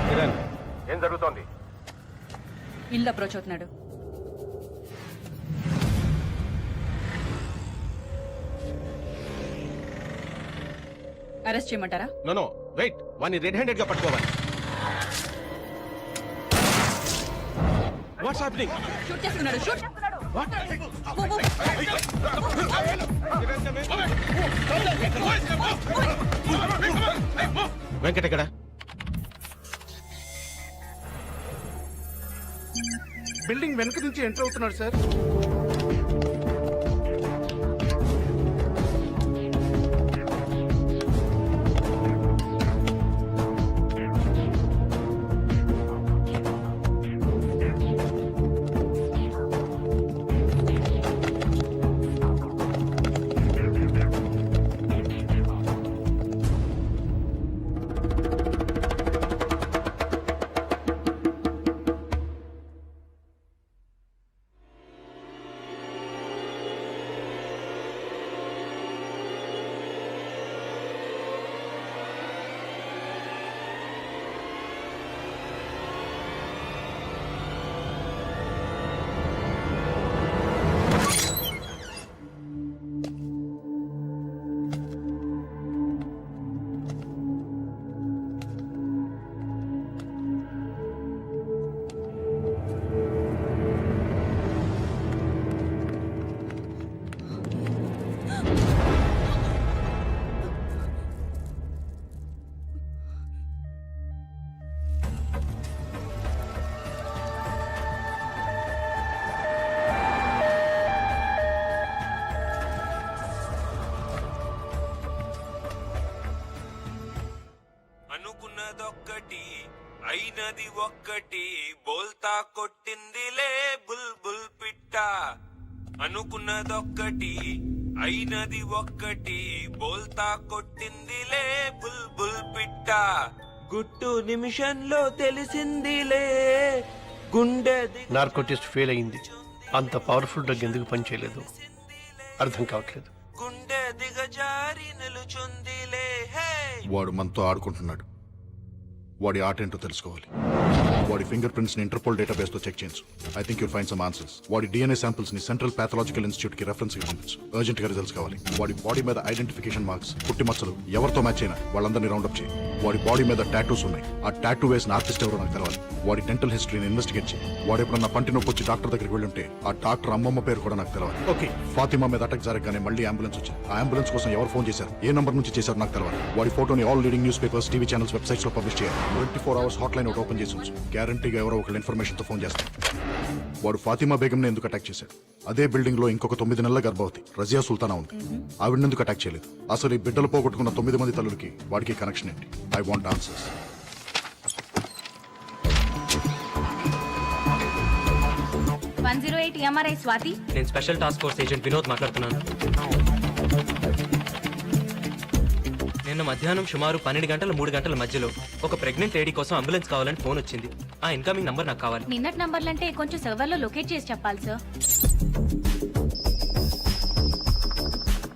కిరణ్ ఏం జరుగుతోంది? ఇల్లు అప్రోచ్ అవుతున్నాడు. అరెస్ట్ చేయమంటారా? నో నో వెయిట్, వాడిని రెడ్ హ్యాండెడ్ గా పట్టుకోవాలి. What's happening? షూట్ చేస్తున్నాడు. షూట్. వెంకట్ ఎక్కడ? బిల్డింగ్ వెనక నుంచి ఎంటర్ అవుతున్నాడు సార్. అనుకున్నదొక్కటి అయినది ఒక్కటి బోల్తా కొట్టిందిలే బుల్బుల్ పిట్ట అనుకున్నదొక్కటి అయినది ఒక్కటి బోల్తా కొట్టిందిలే బుల్బుల్ పిట్ట గుట్టు నిమిషంలో తెలిసిందిలే గుండె నార్కోటిస్ట్ ఫెయిల్ అయింది. అంత పవర్ఫుల్ డ్రగ్ ఎందుకు పనిచేయలేదు అర్థం కావట్లేదు. గుండె దిగజారి నిలుచుందిలే హే వాడు మనతో ఆడుకుంటున్నాడు. వాడి ఆట ఏంటో తెలుసుకోవాలి. వాడి ఫింగర్ ప్రింట్స్ ని ఇంటర్పోల్ డేటాబేస్ తో చెక్ చేయించు. I think you'll find some answers. వాడి డిఎన్ఏ శాంపిల్స్ ని సెంట్రల్ పాథలాజికల్ ఇన్స్టిట్యూట్ కి రెఫరెన్స్ కి పంపించు. అర్జెంట్ గా రిజల్ట్స్ కావాలి. వాడి బాడీ మీద ఐడెంటిఫికేషన్ మార్క్స్, పుట్టి మచ్చలు ఎవరితో మ్యాచ్ అయినా వాళ్ళందరినీ రౌండప్ చేయి. వాడి బాడీ మీద టాటూస్ ఉన్నాయి. ఆ టాటూ వేసిన ఆర్టిస్ట్ ఎవరో నాకు తెలవాలి. వాడి డెంటల్ హిస్టరీని ఇన్వెస్టిగేట్ చేయి. వాడు ఎప్పుడన్నా పంటి నొప్పి వచ్చి డాక్టర్ దగ్గరికి వెళ్ళుంటే ఆ డాక్టర్ అమ్మమ్మ పేరు కూడా నాకు తెలవాలి. ఓకే, ఫాతిమా మీద అటాక్ జరగగానే మళ్ళీ అంబులెన్స్ వచ్చింది. ఆ అంబులెన్స్ కోసం ఎవరు ఫోన్ చేశారు, ఏ నంబర్ నుంచి చేశారు నాకు తెలవాలి. వాడి ఫోటోని all leading news papers, TV channels, websites లో పబ్లిష్ చేయాలి. 24 hours హాట్ లైన్ ఒకటి ఓపెన్ చేసి ఉంచు. గ్యారంటీగా ఎవరో ఒకళ్ళు ఇన్ఫర్మేషన్ తో ఫోన్ చేస్తారు. వాడు ఫాతిమా బేగంని ఎందుకు అటాక్ చేశాడు? అదే బిల్డింగ్ లో ఇంకొక 9 నెలల గర్భవతి రజియా సుల్తానా ఉంది. ఆవిడ ఎందుకు అటాక్ చేయలేదు? అసలు ఈ బిడ్డలు పోగొట్టుకున్న 9 మంది తల్లులకి వాడికి కనెక్షన్ ఏంటి? I want answers. 108 MRI Swathi. నేను special task force agent Vinod మాట్లాడుతున్నాను. నిన్న మధ్యాహ్నం సుమారు 12 గంటల 3 గంటల మధ్యలో ఒక ప్రెగ్నెంట్ లేడీ కోసం అంబులెన్స్ కావాలని ఫోన్ వచ్చింది. ఆ ఇన్కమింగ్ నంబర్ నాకు కావాలి. నిన్నటి నంబర్లంటే కొంచెం సర్వర్లో లొకేట్ చేసి చెప్పాలి సార్.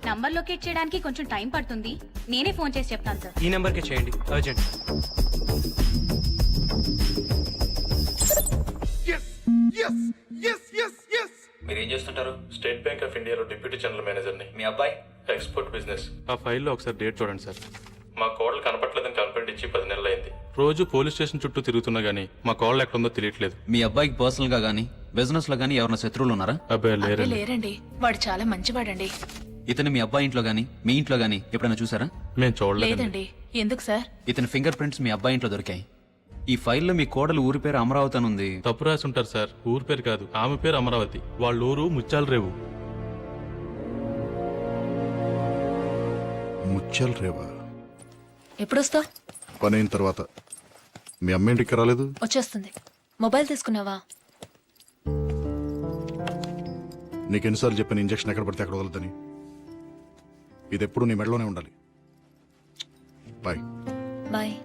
నంబర్ లొకేట్ చేయడానికి కొంచెం టైం పడుతుంది. నేనే ఫోన్ చేసి చెప్తాను సార్. ఈ నెంబర్కే చేయండి, అర్జెంట్. మీరేం చేస్తుంటారు? స్టేట్ బ్యాంక్ ఆఫ్ ఇండియాలో డిప్యూటీ జనరల్ మేనేజర్ని. మీ అబ్బాయి ఎక్స్పోర్ట్ బిజినెస్. ఆ ఫైల్లో ఒకసారి డేట్ చూడండి సార్. మా కోడలు కనపట్లేదని కంప్లైంట్ ఇచ్చి 10 నెలలు అయింది. రోజు పోలీస్ స్టేషన్ చుట్టూ తిరుగుతున్నా గానీ మా కోడలు ఎక్కడుందో తెలియట్లేదు. మీ అబ్బాయికి పర్సనల్ గా గానీ బిజినెస్ లో గానీ ఎవరైనా శత్రువులు ఉన్నారా? అబ్బాయి లేరండి. లేరండి, వాడు చాలా మంచివాడండి. ఇతను మీ అబ్బాయి ఇంట్లో గానీ మీ ఇంట్లో గానీ ఎప్పుడైనా చూసారా? మేము చూడలేదు. లేదండి. ఎందుకు సార్? ఇతని ఫింగర్ ప్రింట్స్ మీ అబ్బాయి ఇంట్లో దొరికాయి. ఈ ఫైల్లో మీ కోడలు ఊరి పేరు అమరావతి అని ఉంది. తప్పు రాసి ఉంటారు సార్. ఊరి పేరు కాదు, ఆమె పేరు అమరావతి. వాళ్ళ ఊరు ముత్యాల రేవు. ముత్యాల రేవా? ఎప్పుడొస్తావు? పని అయిన తర్వాత. మీ అమ్మ ఇంటికి రాలేదు? వచ్చేస్తుంది. మొబైల్ తీసుకున్నావా? నీకు ఎన్నిసార్లు చెప్పిన ఇంజక్షన్ ఎక్కడ పడితే అక్కడ వదలదని. ఇది ఎప్పుడు నీ మెడలోనే ఉండాలి. Bye. Bye.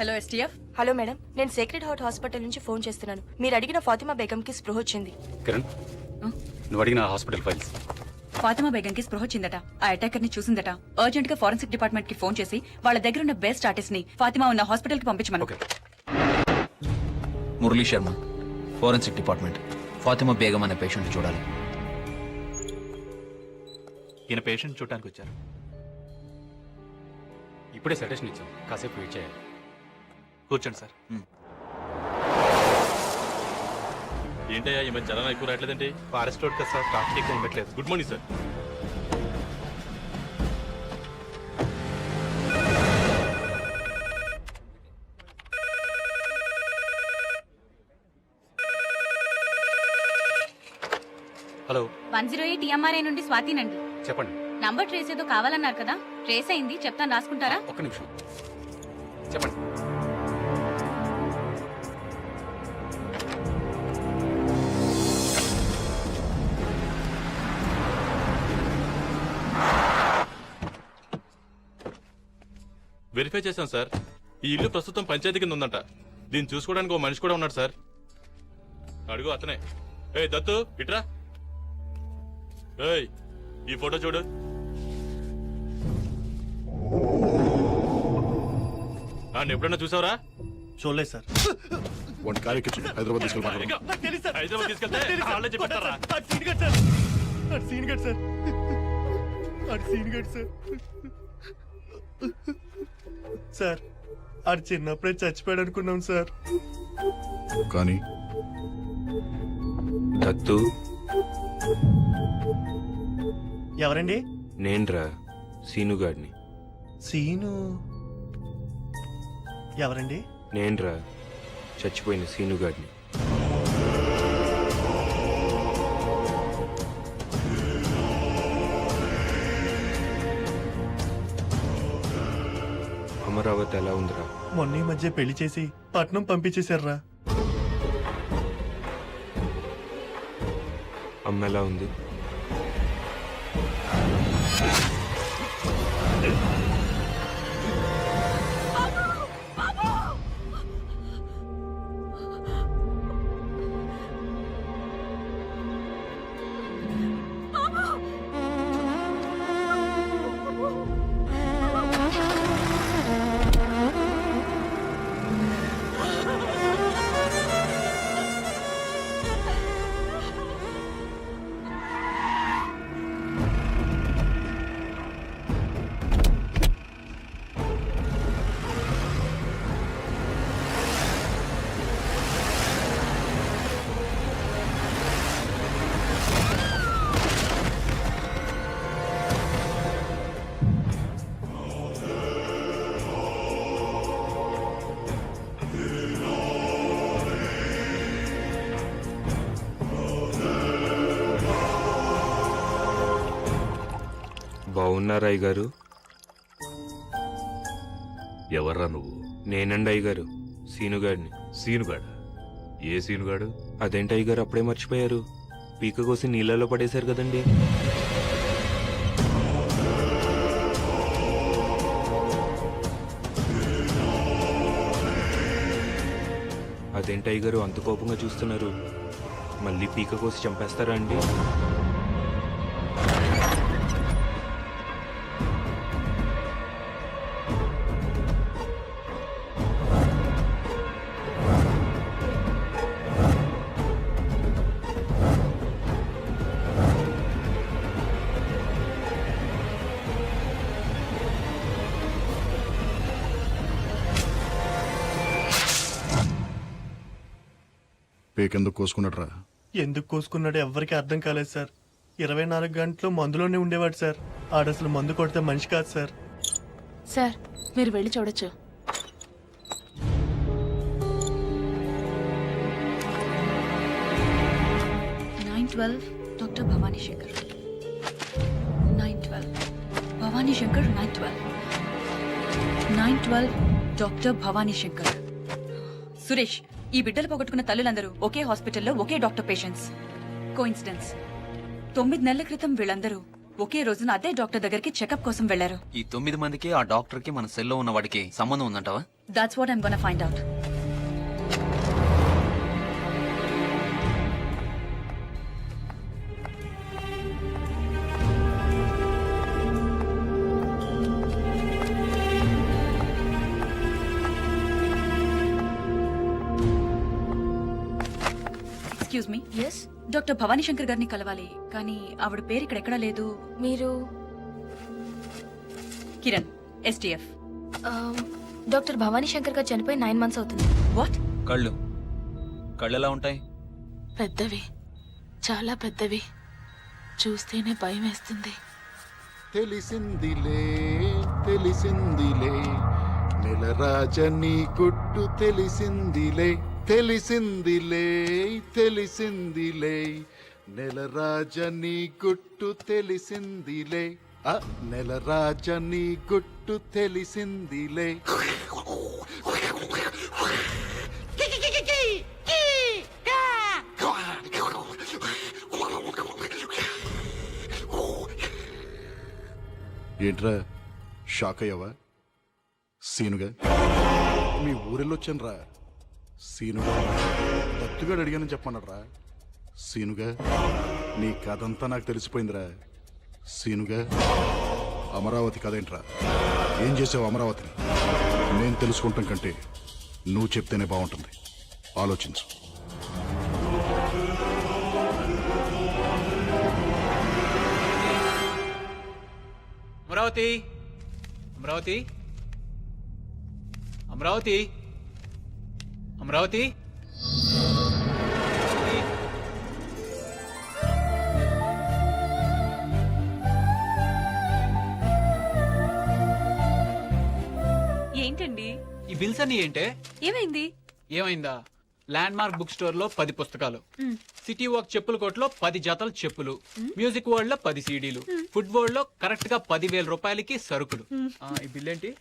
Hello STF. Hello madam, నేను సేక్రెడ్ హార్ట్ హాస్పిటల్ నుంచి ఫోన్ చేస్తున్నాను. మీరు అడిగిన ఫాతిమా బేగంకి స్పృహ వచ్చింది. కిరణ్, నువ్వు అడిగిన హాస్పిటల్ ఫైల్స్. ఫాతిమా బేగంకి స్పృహ వచ్చిందట. ఆ అటాకర్ ని చూసిందట. అర్జెంట్ గా ఫోరెన్సిక్ డిపార్ట్మెంట్ కి ఫోన్ చేసి వాళ్ళ దగ్గర ఉన్న బెస్ట్ ఆర్టిస్ట్ ని ఫాతిమా ఉన్న హాస్పిటల్ కి పంపించమను. Murali Sharma, forensic department. ఫాతిమా బేగం అనే పేషెంట్ చూడాలి. ఈయన పేషెంట్ చూడటానికి వచ్చారు. ఇప్పుడే సజెషన్ ఇచ్చాం, కాసేపు వెయిట్ చేయాలి. కూర్చోండి సార్. ఏంటయ్యా ఈ మధ్య జనం ఎక్కువ రావట్లేదండి? ఫారెస్ట్ రోడ్ కదా సార్, ట్రాఫిక్ ఎక్కువ ఉండట్లేదు. Good morning sir. Hello, 108 MRI నుండి స్వాతినండి. చెప్పండి. నంబర్ ట్రేస్ ఏదో కావాలన్నారు కదా, ట్రేస్ అయింది. చెప్తాను, రాసుకుంటారా? ఒక్క నిమిషం చెప్పండి. వెరిఫై చేశాం సార్. ఈ ఇల్లు ప్రస్తుతం పంచాయతీ కింద ఉందంట. దీన్ని చూసుకోవడానికి ఓ మనిషి కూడా ఉన్నాడు సార్. అడుగు అతనే. ఏ దత్తు, ఇట్రా. ఏయ్, ఈ ఫోటో చూడు. ఎప్పుడన్నా చూసావరా? చూడలేదు సార్. వాడి కార్యక్రమం హైదరాబాద్ తీసుకెళ్ళి హైదరాబాద్ తీసుకెళ్తే వాళ్ళే చెప్పేస్తారా? సార్, ఆడు చిన్నప్పుడే చచ్చిపోయాడు అనుకున్నాం సార్. కానీ దత్తు ఎవరండి? నేన్రా సీనుగాడిని. సీను ఎవరండి? నేనురా చచ్చిపోయిన సీనుగాడిని. అమరావతి ఎలా ఉందిరా? మొన్న ఈ మధ్య పెళ్లి చేసి పట్నం పంపించేశారా. అమ్మ ఎలా ఉంది? బాగున్నారా అయ్యగారు? ఎవర్రా నువ్వు? నేనండి అయ్యగారు, సీనుగాడిని. సీనుగాడు? ఏ సీనుగాడు? అదేంటి అయ్యగారు అప్పుడే మర్చిపోయారు? పీక కోసి నీళ్ళలో పడేశారు కదండి. అదేంటి అయ్యగారు అంత కోపంగా చూస్తున్నారు? మళ్ళీ పీక కోసి చంపేస్తారా అండి? పేకెందుకు కోసుకున్నట్రా? ఎందుకు కోసుకున్నాడో ఎవ్వరికి అర్థం కాలేదు సార్. 24 గంటలు మందులోనే ఉండేవాడు సార్. ఆడసలు మందు కొడితే మనిషి కాదు సార్. సార్ మీరు వెళ్ళి చూడొచ్చు. Doctor Bhavani Shankar 912 Bhavani Shankar 912 doctor Bhavani Shankar. సురేష్, ఈ బిడ్డలు పోగొట్టుకున్న తల్లులందరూ ఒకే హాస్పిటల్లో ఒకే డాక్టర్ పేషెంట్స్. కోఇన్సిడెన్స్. 9 నెలల క్రితం వీళ్ళందరూ ఒకే రోజున అదే డాక్టర్ దగ్గరికి చెకప్ కోసం వెళ్లారు. ఈ 9 మందికి ఆ డాక్టర్ కి మన సెల్లో ఉన్న వాడికి సంబంధం ఉందంటావా? That's what I'm gonna find out. Excuse me. Yes. Doctor Bhavani Shankar గారిని కలవాలి, కానీ ఆవిడ పేరు ఇక్కడ ఎక్కడా లేదు. మీరు కిరణ్, STF. డాక్టర్ భవానీ శంకర్ గారు చనిపోయి 9 months అవుతుంది. వాట్? కళ్ళు ఎలా ఉంటాయి? పెద్దవి, చాలా పెద్దవి. చూస్తేనే భయం వేస్తుంది. తెలిసిందిలే తెలిసిందిలే నెలరాజని గుట్టు తెలిసిందిలే తెలిసిందిలే తెలిసిందిలే నెలరాజని గుట్టు తెలిసిందిలే నెలరాజని గుట్టు తెలిసిందిలే. ఏంట్రా షాక్ అయ్యావా? సీనుగా మీ ఊరెళ్ళొచ్చాను రా. సీనుగా దత్తుగాడు అడిగానని చెప్పమన్నాడ్రా. సీనుగా నీ కథంతా నాకు తెలిసిపోయిందిరా. సీనుగా అమరావతి కథేంట్రా? ఏం చేసావు అమరావతిని? నేను తెలుసుకుంటాం కంటే నువ్వు చెప్తేనే బాగుంటుంది. ఆలోచించు. అమరావతి, అమరావతి, అమరావతి, అమరావతి. బిల్స్ అన్ని ఏంటే? ఏమైంది? ఏమైందా? ల్యాండ్ మార్క్ బుక్ స్టోర్ లో 10 పుస్తకాలు, సిటీ వాక్ చెప్పుల కొట్లో 10 జతలు చెప్పులు, మ్యూజిక్ వరల్డ్ లో 10 సీడీలు, ఫుడ్ వరల్డ్ లో కరెక్ట్ గా 10,000 రూపాయలకి సరుకులు. ఈ బిల్ ఏంటి?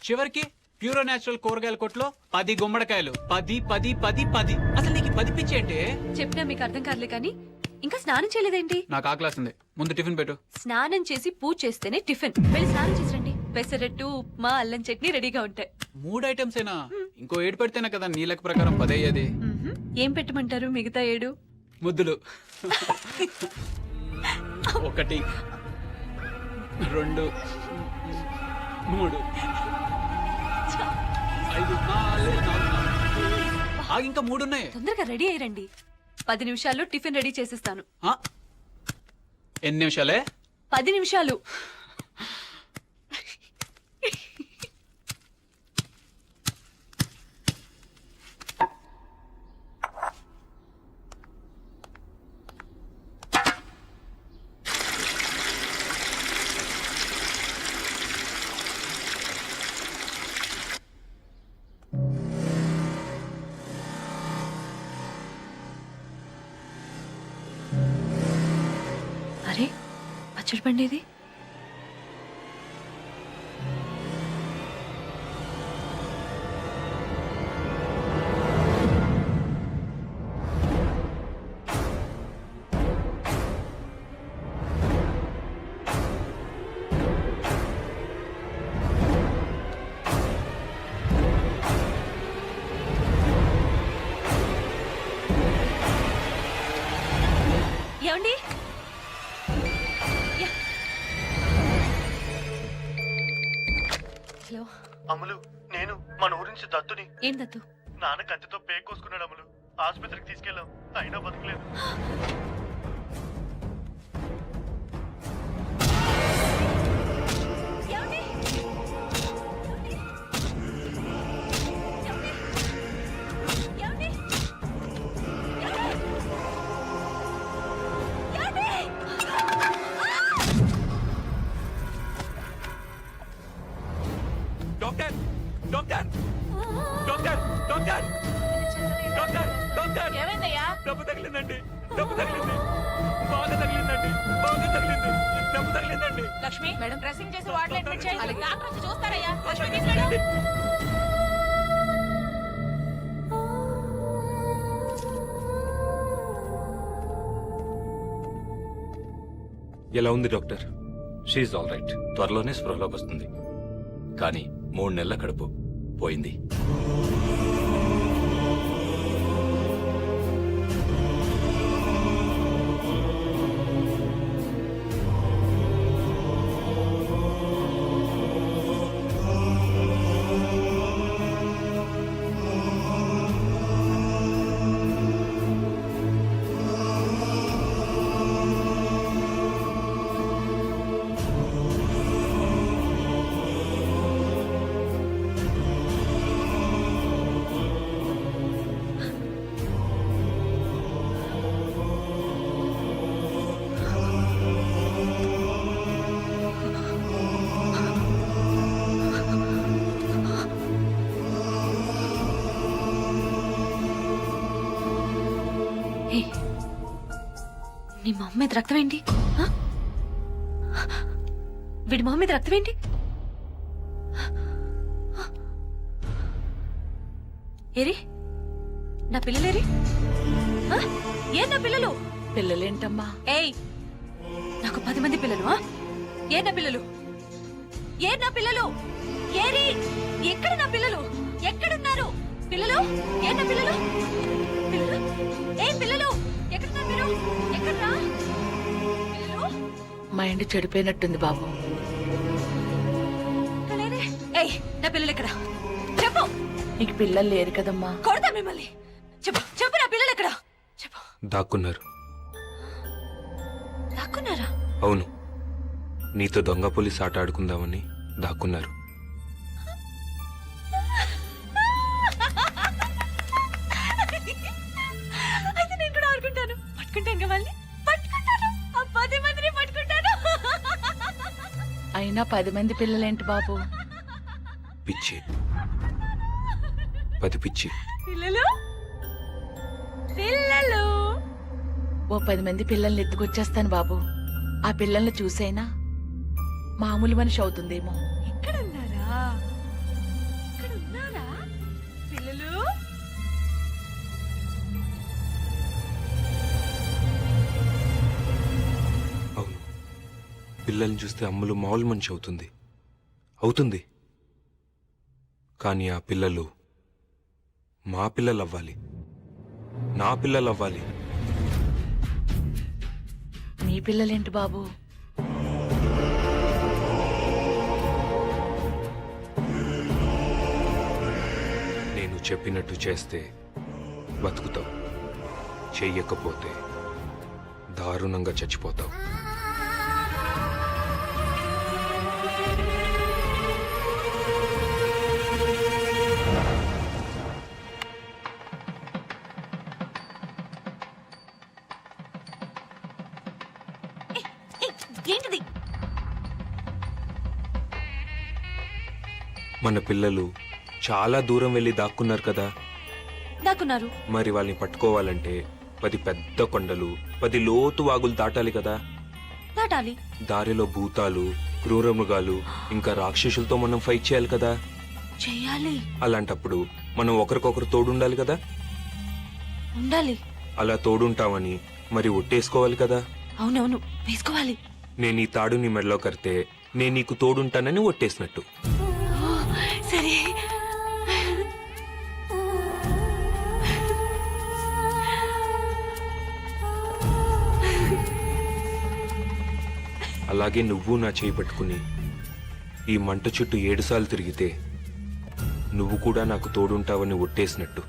చివరికి ప్యూరో న్యాచురల్ కూరగాయల కొట్లో 10 గుమ్మడికాయలు. 10 10 10 10. అసలు నీకు 10 పిచ్చి ఏంటి? చెప్పినా మీకు అర్థం కాదులే కానీ ఇంకా స్నానం చేయలేదేంటి? నాకు ఆకలేస్తుంది, ముందు టిఫిన్ పెట్టు. స్నానం చేసి పూజ చేస్తేనే టిఫిన్. వెళ్ళి స్నానం చేసి రండి. పెసరట్టు, ఉప్మా, అల్లం చట్నీ రెడీగా ఉంటాయి. 3 ఐటమ్స్ ఏనా? ఇంకో 7 పెడితేనే కదా నీ లెక్క ప్రకారం 10 అయ్యేది. ఏం పెట్టమంటారు మిగతా 7? ముద్దులు. 1 2 3 5 4 ఇంకా 3 ఉన్నాయి. తొందరగా రెడీ అయ్యండి. 10 నిమిషాల్లో టిఫిన్ రెడీ చేసిస్తాను. ఎన్ని నిమిషాలే? 10 నిమిషాలు. అరే పచ్చడి పండేది. ఏమండి? హలో అమలు, నేను మన ఊరి నుంచి దత్తుని. ఏం దత్తు? నాన్న కత్తితో పేక్ కోసుకున్నాడు అమలు. ఆసుపత్రికి తీసుకెళ్ళాం, అయినా బతకలేదు. Doctor doctor doctor doctor doctor doctor ఏమైందయ్యా? డబ్బు తగిలిందండి, డబ్బు తగిలింది, బాగా తగిలిందండి, బాగా తగిలింది, డబ్బు తగిలిందండి. లక్ష్మి మేడం డ్రెస్సింగ్ చేసి వార్డులో అడ్మిట్ చేయాలి. డాక్టర్ వచ్చి చూస్తారయ్యా. లక్ష్మి తీసుకెళ్ళు. ఎలా ఉంది డాక్టర్? She all right. త్వరలోనే స్పృహలోకి వస్తుంది. కానీ 3 నెలల కడుపు పోయింది. నీ మొహం మీద రక్తం ఏంటి? వీడి మొహం మీద రక్తం ఏంటి? ఏరి నా పిల్లలేరి? ఏ నా పిల్లలు? పిల్లలేంటమ్మా? ఏయ్ నాకు 10 మంది పిల్లలు. ఏ నా పిల్లలు? ఏ నా పిల్లలు? ఏరి ఎక్కడ నా పిల్లలు? ఎక్కడున్నారు పిల్లలు? ఏ నా పిల్లలు? పిల్లలు ఏ పిల్లలు? ఎక్కడున్నారు మీరు? ఎక్కడ్రా పిల్లలు? మైండ్ చెడిపోయినట్టుంది బాబు. ఏయ్ నా పిల్లలు ఎక్కడ? చెప్పు. నీకు పిల్లలు లేరు కదమ్మా. కొడతా మిమ్మల్ని. చెప్పు చెప్పు నా పిల్లలు ఎక్కడ? చెప్పు. దాక్కున్నారు. దాక్కున్నారా? అవును, నీతో దొంగ పోలీస్ ఆట ఆడుకుందామని దాక్కున్నారు. అయితే నేను కూడా ఆడుకుంటాను. పట్టుకుంటాను కావాలి, పట్టుకుంటాను. ఆ 10 మందిని పట్టుకుంటాను. అయినా 10 మంది పిల్లలేంటి బాబు? పిచ్చి, 10 పిచ్చి. పిల్లలు పిల్లలు ఓ 10 మంది పిల్లల్ని ఎత్తుకొచ్చేస్తాను బాబు. ఆ పిల్లల్ని చూసైనా మామూలు మనిషి అవుతుందేమో. ఇక్కడ ఉన్నారా పిల్లలు? అవును, పిల్లల్ని చూస్తే అమ్ములు మామూలు మనిషి అవుతుంది. కానీ ఆ పిల్లలు మా పిల్లలు అవ్వాలి, నా పిల్లలు అవ్వాలి. నీ పిల్లలేంటి బాబు? నేను చెప్పినట్టు చేస్తే బతుకుతావు, చెయ్యకపోతే దారుణంగా చచ్చిపోతావు. ఏంటిది? మన పిల్లలు చాలా దూరం వెళ్ళి దాక్కున్నారు కదా. దాక్కున్నారు. మరి వాళ్ళని పట్టుకోవాలంటే 10 పెద్ద కొండలు, 10 లోతు వాగులు దాటాలి కదా. దాటాలి. దారిలో భూతాలు, క్రూర మృగాలు, ఇంకా రాక్షసులతో మనం ఫైట్ చేయాలి కదా. చెయ్యాలి. అలాంటప్పుడు మనం ఒకరికొకరు తోడుండాలి కదా. ఉండాలి. అలా తోడుంటామని మరి ఒట్టేసుకోవాలి కదా. అవునవును, వేసుకోవాలి. నేను ఈ తాడు నీ మెడలో కడితే నేను నీకు తోడుంటానని ఒట్టేసినట్టు. సరే. అలాగే నువ్వు నా చేయి పట్టుకుని ఈ మంట చుట్టూ 7 సార్లు తిరిగితే నువ్వు కూడా నాకు తోడుంటావని ఒట్టేసినట్టు.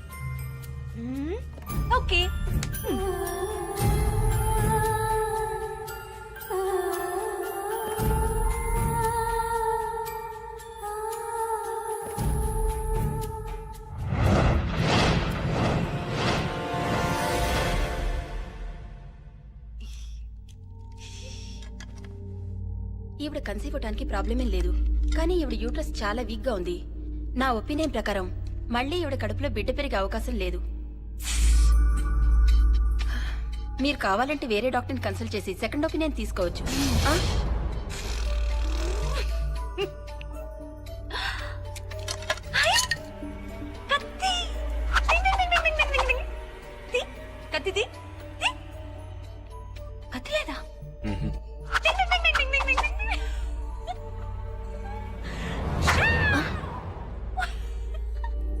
ఓకే. ఈవిడ కన్సీవ్ అవడానికి ప్రాబ్లం ఏం లేదు, కానీ ఈవిడ యూట్రస్ చాలా వీక్ గా ఉంది. నా ఒపీనియన్ ప్రకారం మళ్ళీ ఈవిడ కడుపులో బిడ్డ పెరిగే అవకాశం లేదు. మీరు కావాలంటే వేరే డాక్టర్ని కన్సల్ట్ చేసి సెకండ్ ఒపీనియన్ తీసుకోవచ్చు. కత్తిది కత్తి లేదా?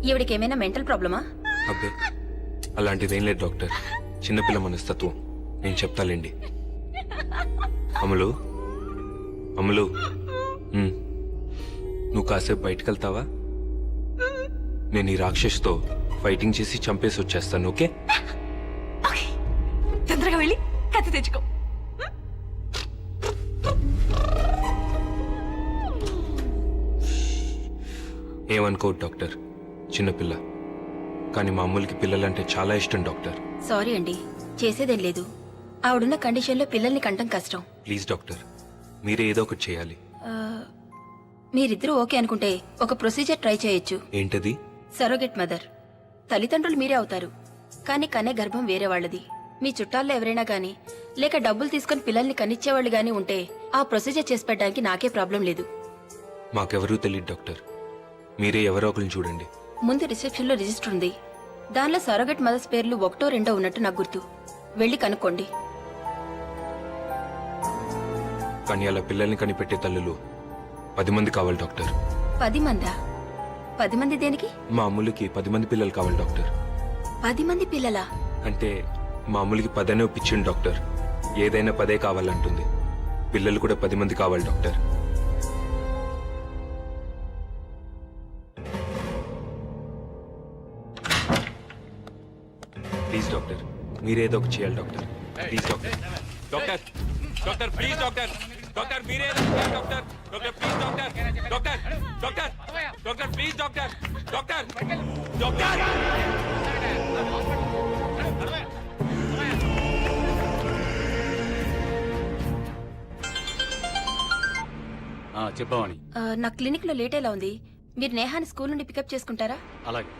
ఈవిడికి ఏమైనా మెంటల్ ప్రాబ్లమా? అబ్బే, అలాంటిదేం లేదు డాక్టర్. చిన్నపిల్ల మనస్తత్వం. నేను చెప్తాలేండి. అమలు, నువ్వు కాసేపు బయటకెళ్తావా? నేను ఈ రాక్షసుతో ఫైటింగ్ చేసి చంపేసి వచ్చేస్తాను. ఓకే? తొందరగా వెళ్ళి కత్తి తెచ్చుకో. ఏమనుకోవద్దు డాక్టర్, చిన్నపిల్ల. కానీ మా అమ్ములకి పిల్లలంటే చాలా ఇష్టం డాక్టర్. సారీ అండి, చేసేదేం లేదు. ఆవిడున్న కండిషన్లో పిల్లల్ని కంటం కష్టం. ప్లీజ్ డాక్టర్, మీరే ఏదో ఒకటి చేయాలి. మీరిద్దరూ ఓకే అనుకుంటే ఒక ప్రొసీజర్ ట్రై చేయొచ్చు. ఏంటది? సరోగెట్ మదర్. తల్లిదండ్రులు మీరే అవుతారు, కానీ కనే గర్భం వేరే వాళ్ళది. మీ చుట్టాల్లో ఎవరైనా గానీ లేక డబ్బులు తీసుకుని పిల్లల్ని కనిచ్చేవాళ్ళు గానీ ఉంటే ఆ ప్రొసీజర్ చేసి పెట్టడానికి నాకే ప్రాబ్లం లేదు. మాకెవరూ తెలియదు డాక్టర్, మీరే ఎవరో ఒకరిని చూడండి. ముందు రిసెప్షన్లో రిజిస్టర్ ఉంది, దానిలో సరోగెట్ మదర్స్ పేర్లు 1, 2 ఉన్నట్టు నాకు గుర్తు. వెళ్ళి కనుక్కోండి. కానీ అలా పిల్లల్ని కనిపెట్టే తల్లులు 10 మంది కావాలి డాక్టర్. 10 మందా? 10 మంది దేనికి? మా అమ్ములకి 10 మంది పిల్లలు కావాలి డాక్టర్. 10 మంది పిల్లలా? అంటే మా అమ్ములకి 10 అనే ఒప్పించింది డాక్టర్. ఏదైనా 10 కావాలంటుంది. పిల్లలు కూడా 10 మంది కావాలి డాక్టర్. ప్లీజ్ డాక్టర్, మీరేదో ఒకటి చేయాలి doctor. Please doctor. Doctor, doctor please doctor. Doctor మీరేదో చేయాలి doctor. Doctor please doctor. Doctor, doctor, doctor please doctor. Doctor, doctor. చెప్పావని. నా క్లినిక్ లో లేట్ ఎలా ఉంది? మీరు నేహాని స్కూల్ నుండి పికప్ చేసుకుంటారా? అలాగే.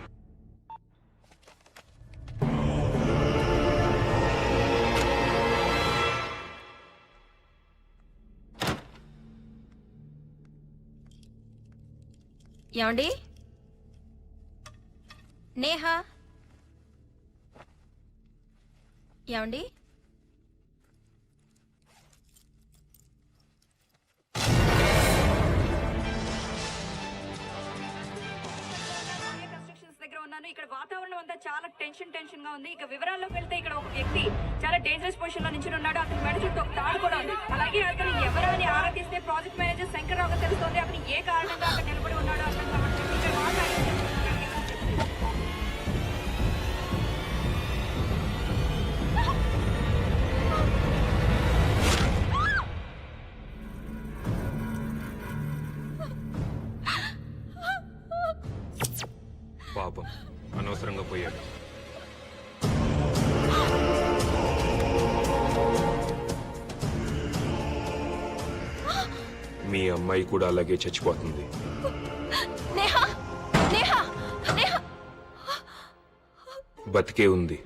ఏమండి? నేహా, ఏమండి? దగ్గర ఉన్నాను. ఇక్కడ వాతావరణం అంతా చాలా టెన్షన్ గా ఉంది. ఇక వివరాల్లోకి వెళ్తే ఇక్కడ ఒక వ్యక్తి చాలా డేంజరస్ పొజిషన్ లో నుంచి ఉన్నాడు. అతని మెడ చుట్టూ ఒక తాడు కూడా ఉంది. అలాగే అతను ఎవరని ఆరా తీస్తే ప్రాజెక్ట్ మేనేజర్ శంకర్రావు తెలుస్తోంది. అతను ఏ కారణంగా అక్కడ నిలబడి ఉన్నాడో అర్థం కావట్లేదు. ఇక్కడ మాట్లాడి పాపం అనవసరంగా పోయాడు. మీ అమ్మాయి కూడా అలాగే చచ్చిపోతుంది. నేహా, నేహా, నేహా. బతికే ఉంది,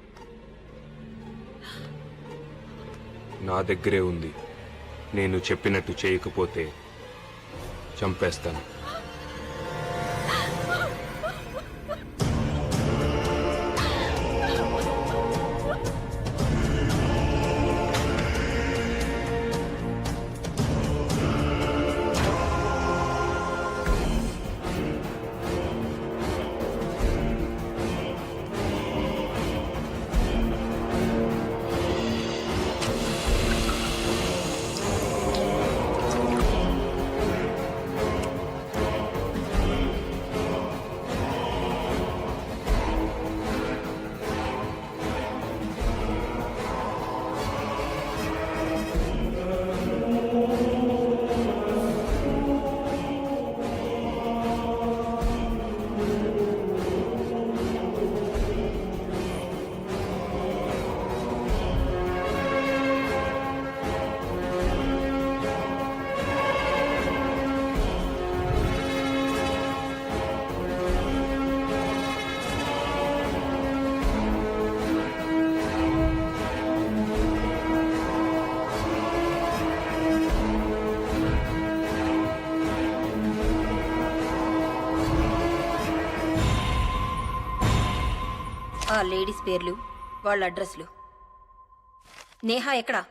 నా దగ్గరే ఉంది. నేను చెప్పినట్టు చేయకపోతే చంపేస్తాను. ఆ లేడీస్ పేర్లు, వాళ్ళ అడ్రస్లు. నేహా ఎక్కడా?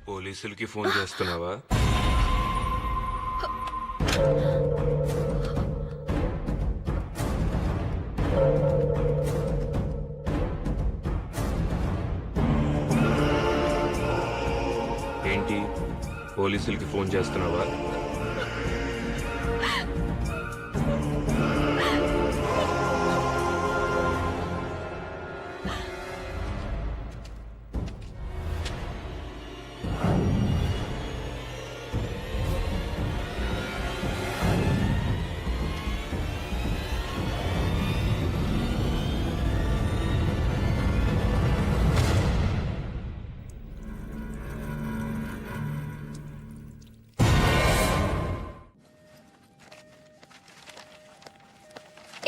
పోలీసులకి ఫోన్ చేస్తున్నావా? ఏంటి, పోలీసులకి ఫోన్ చేస్తున్నావా?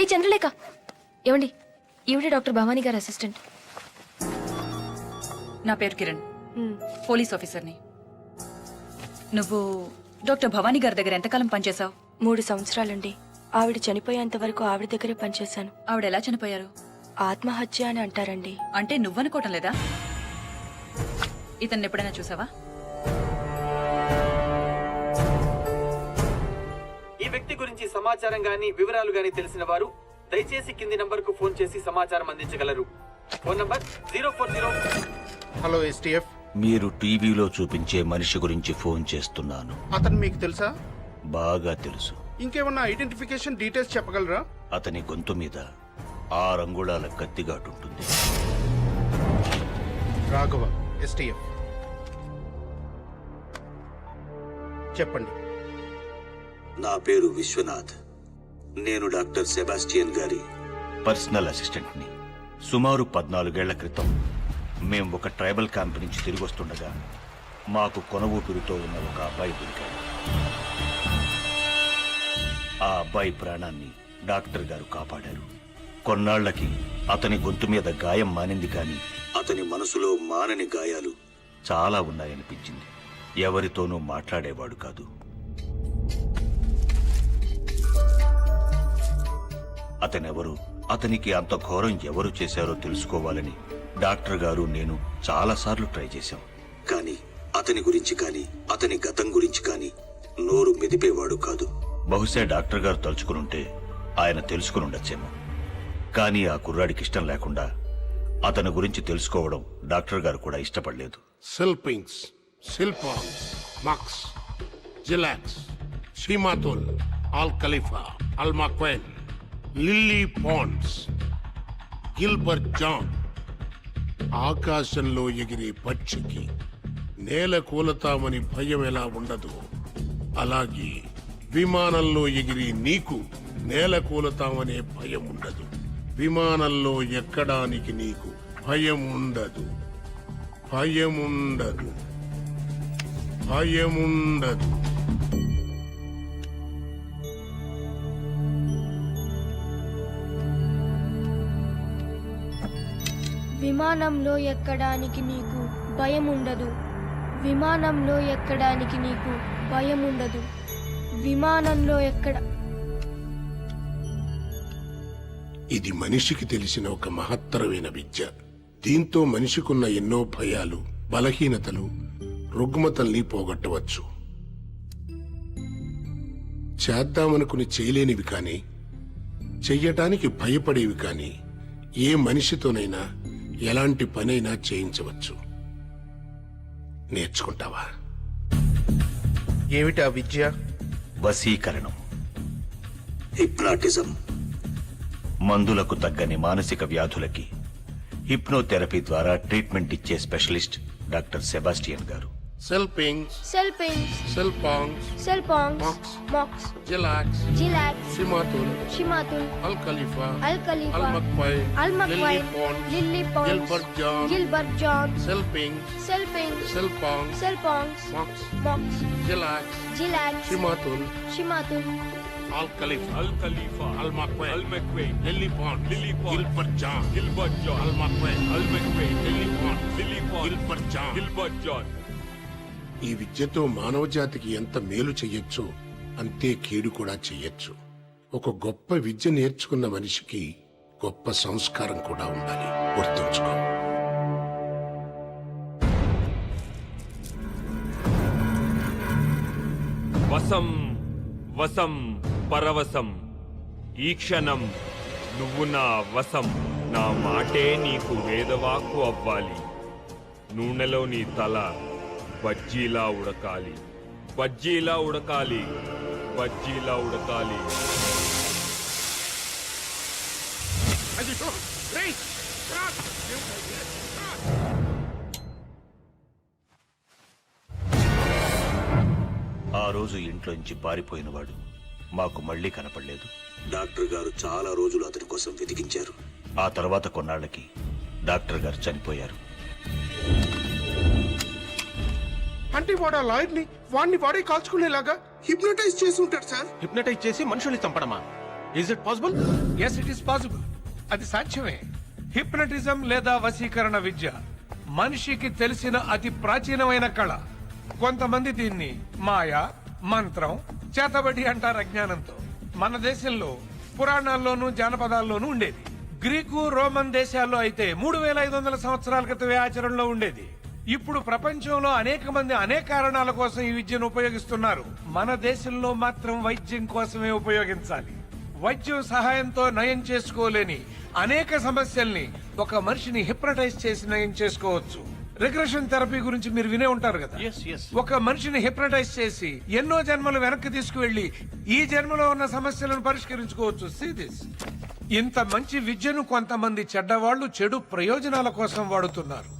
ఏ చంద్రలేఖ, ఏమండి? ఈవిడే డాక్టర్ భవానీ గారి అసిస్టెంట్. నా పేరు కిరణ్, పోలీస్ ఆఫీసర్ని. నువ్వు డాక్టర్ భవానీ గారి దగ్గర ఎంతకాలం పనిచేశావు? 3 సంవత్సరాలండి. ఆవిడ చనిపోయేంత వరకు ఆవిడ దగ్గరే పనిచేశాను. ఆవిడ ఎలా చనిపోయారు? ఆత్మహత్య అని అంటారండి. అంటే నువ్వనుకోవటం లేదా? ఇతన్ని ఎప్పుడైనా చూసావా? ఈ వ్యక్తి గురించి సమాచారం గాని వివరాలు గాని తెలిసిన వారు దయచేసి కింది నంబర్ కు ఫోన్ చేసి సమాచారం అందించగలరు. Phone number 040. Hello STF. మీరు టీవీలో చూపించే మనిషి గురించి ఫోన్ చేస్తున్నాను. అతను మీకు తెలుసా? బాగా తెలుసు. ఇంకేమన్నా ఐడెంటిఫికేషన్ డీటెయిల్స్ చెప్పగలరా? అతని గొంతు మీద 6 అంగుళాల కత్తిగాటుంటుంది. రాఘవ, ఎస్టీఎఫ్. చెప్పండి. నా పేరు విశ్వనాథ్. నేను డాక్టర్ సెబాస్టియన్ గారి పర్సనల్ అసిస్టెంట్ని. సుమారు 14 ఏళ్ల క్రితం మేం ఒక ట్రైబల్ క్యాంప్ నుంచి తిరిగి వస్తుండగా మాకు కొన ఊపిరితో ఉన్న ఒక అబ్బాయి దొరికాడు. ఆ అబ్బాయి ప్రాణాన్ని డాక్టర్ గారు కాపాడారు. కొన్నాళ్లకి అతని గొంతు మీద గాయం మానింది, కానీ అతని మనసులో మానని గాయాలు చాలా ఉన్నాయనిపించింది. ఎవరితోనూ మాట్లాడేవాడు కాదు. అతనెవరు, అతనికి అంత ఘోరం ఎవరు చేశారో తెలుసుకోవాలని డాక్టర్ గారు నేను చాలాసార్లు ట్రై చేశాం. కానీ అతని గురించి కానీ అతని గతం గురించి కానీ నోరు మెదిపేవాడు కాదు. బహుశా డాక్టర్ గారు తలుచుకునుంటే ఆయన తెలుసుకుని ఉండొచ్చేమో. కానీ ఆ కుర్రాడికి ఇష్టం లేకుండా అతని గురించి తెలుసుకోవడం డాక్టర్ గారు కూడా ఇష్టపడలేదు. సెల్పింగ్స్, సిల్పాంగ్స్, మక్స్, జిలాక్స్, షీమాతుల్, ఆల్ ఖలీఫా, అల్ మక్వైన్, లిల్లీ పాండ్స్, గిల్బర్ట్ జాన్. ఆకాశంలో ఎగిరే పక్షికి నేల కూలతామని భయం ఎలా ఉండదు, అలాగే విమానంలో ఎగిరి నీకు నేల కూలతామనే భయం ఉండదు. విమానంలో ఎక్కడానికి నీకు భయం ఉండదు. భయం ఉండదు. భయం ఉండదు. విమానంలో ఎక్కడానికి నీకు భయం ఉండదు. విమానంలో ఎక్కడానికి నీకు భయం ఉండదు. విమానంలో ఎక్కడ ఇది మనిషికి తెలిసిన ఒక మహత్తరమైన విద్య. దీంతో మనిషికున్న ఎన్నో భయాలు, బలహీనతలు, రుగ్మతల్ని పోగొట్టవచ్చు. చేద్దామనుకుని చేయలేనివి కానీ, చెయ్యటానికి భయపడేవి కానీ ఏ మనిషితోనైనా ఎలాంటి పనైనా చేయించవచ్చు. నేర్చుకుంటావా? ఏమిటా విద్య? వశీకరణం, హిప్నాటిజం. మందులకు తగ్గని మానసిక వ్యాధులకి హిప్నోథెరపీ ద్వారా ట్రీట్మెంట్ ఇచ్చే స్పెషలిస్ట్ డాక్టర్ సెబాస్టియన్ గారు. సెల్పింగ్స్, సెల్పింగ్స్, సిల్పాంగ్స్, సెల్పాంగ్స్, మక్స్, మాక్స్, జిలాక్స్, జిలాక్స్, షీమాతుల్, షిమాతుల్, అల్ ఖలీఫా, అల్ ఖలీఫా, అల్ మక్వైన్, అల్ మక్వైన్, lily ponds, Gilbert John, Gilbert John, సెల్పింగ్స్, సెల్పింగ్స్, సిల్పాంగ్స్, సెల్పాంగ్స్, మక్స్, మాక్స్, జిలాక్స్, జిలాక్స్, షీమాతుల్, షిమాతుల్, అల్ ఖలీఫా, అల్ మక్వైన్, లిల్లీ పాండ్స్, గిల్బర్ట్ జాన్, అల్ మక్వైన్, లిల్లీ పాండ్స్, గిల్బర్ట్ జాన్. ఈ విద్యతో మానవ జాతికి ఎంత మేలు చెయ్యొచ్చో అంతే కీడు కూడా చెయ్యొచ్చు. ఒక గొప్ప విద్య నేర్చుకున్న మనిషికి గొప్ప సంస్కారం కూడా ఉండాలి. గుర్తుంచుకో. వసం వసం పరవశం, ఈ క్షణం నువ్వు నా వశం. నా మాటే నీకు వేదవాక్కు అవ్వాలి. నూనెలో నీ తల బజ్జీలా ఉడకాలి. బజ్జీలా ఉడకాలి. బజ్జీలా ఉడకాలి. ఆ రోజు ఇంట్లోంచి పారిపోయినవాడు మాకు మళ్ళీ కనపడలేదు. డాక్టర్ గారు చాలా రోజులు అతని కోసం వెతికించారు. ఆ తర్వాత కొన్నాళ్లకి డాక్టర్ గారు చనిపోయారు. అంటే వాడు ఆ లాయర్ ని వాడిని వాడే కాల్చుకునేలాగా హిప్నటైజ్ చేసి ఉంటాడు సార్. హిప్నటైజ్ చేసి మనుషుల్ని చంపడమా? Is it possible? Yes, it is possible. అది సాధ్యమే. హిప్నటిజం లేదా వశీకరణ విద్య మనిషికి తెలిసిన అతి ప్రాచీనమైన కళ. కొంతమంది దీన్ని మాయ, మంత్రం, చేతబడి అంటారు అజ్ఞానంతో. మన దేశంలో పురాణాల్లోనూ జానపదాల్లోనూ ఉండేది. గ్రీకు, రోమన్ దేశాల్లో అయితే 3500 సంవత్సరాల క్రితమే ఆచరణలో ఉండేది. ఇప్పుడు ప్రపంచంలో అనేక మంది అనేక కారణాల కోసం ఈ విద్యను ఉపయోగిస్తున్నారు. మన దేశంలో మాత్రం వైద్యం కోసమే ఉపయోగించాలి. వైద్యం సహాయంతో నయం చేసుకోలేని అనేక సమస్యల్ని ఒక మనిషిని హిప్నటైజ్ చేసి నయం చేసుకోవచ్చు. రిగ్రెషన్ థెరపీ గురించి మీరు వినే ఉంటారు కదా. ఒక మనిషిని హిప్నటైజ్ చేసి ఎన్నో జన్మలు వెనక్కి తీసుకువెళ్లి ఈ జన్మలో ఉన్న సమస్యలను పరిష్కరించుకోవచ్చు. See this. ఇంత మంచి విద్యను కొంతమంది చెడ్డవాళ్లు చెడు ప్రయోజనాల కోసం వాడుతున్నారు.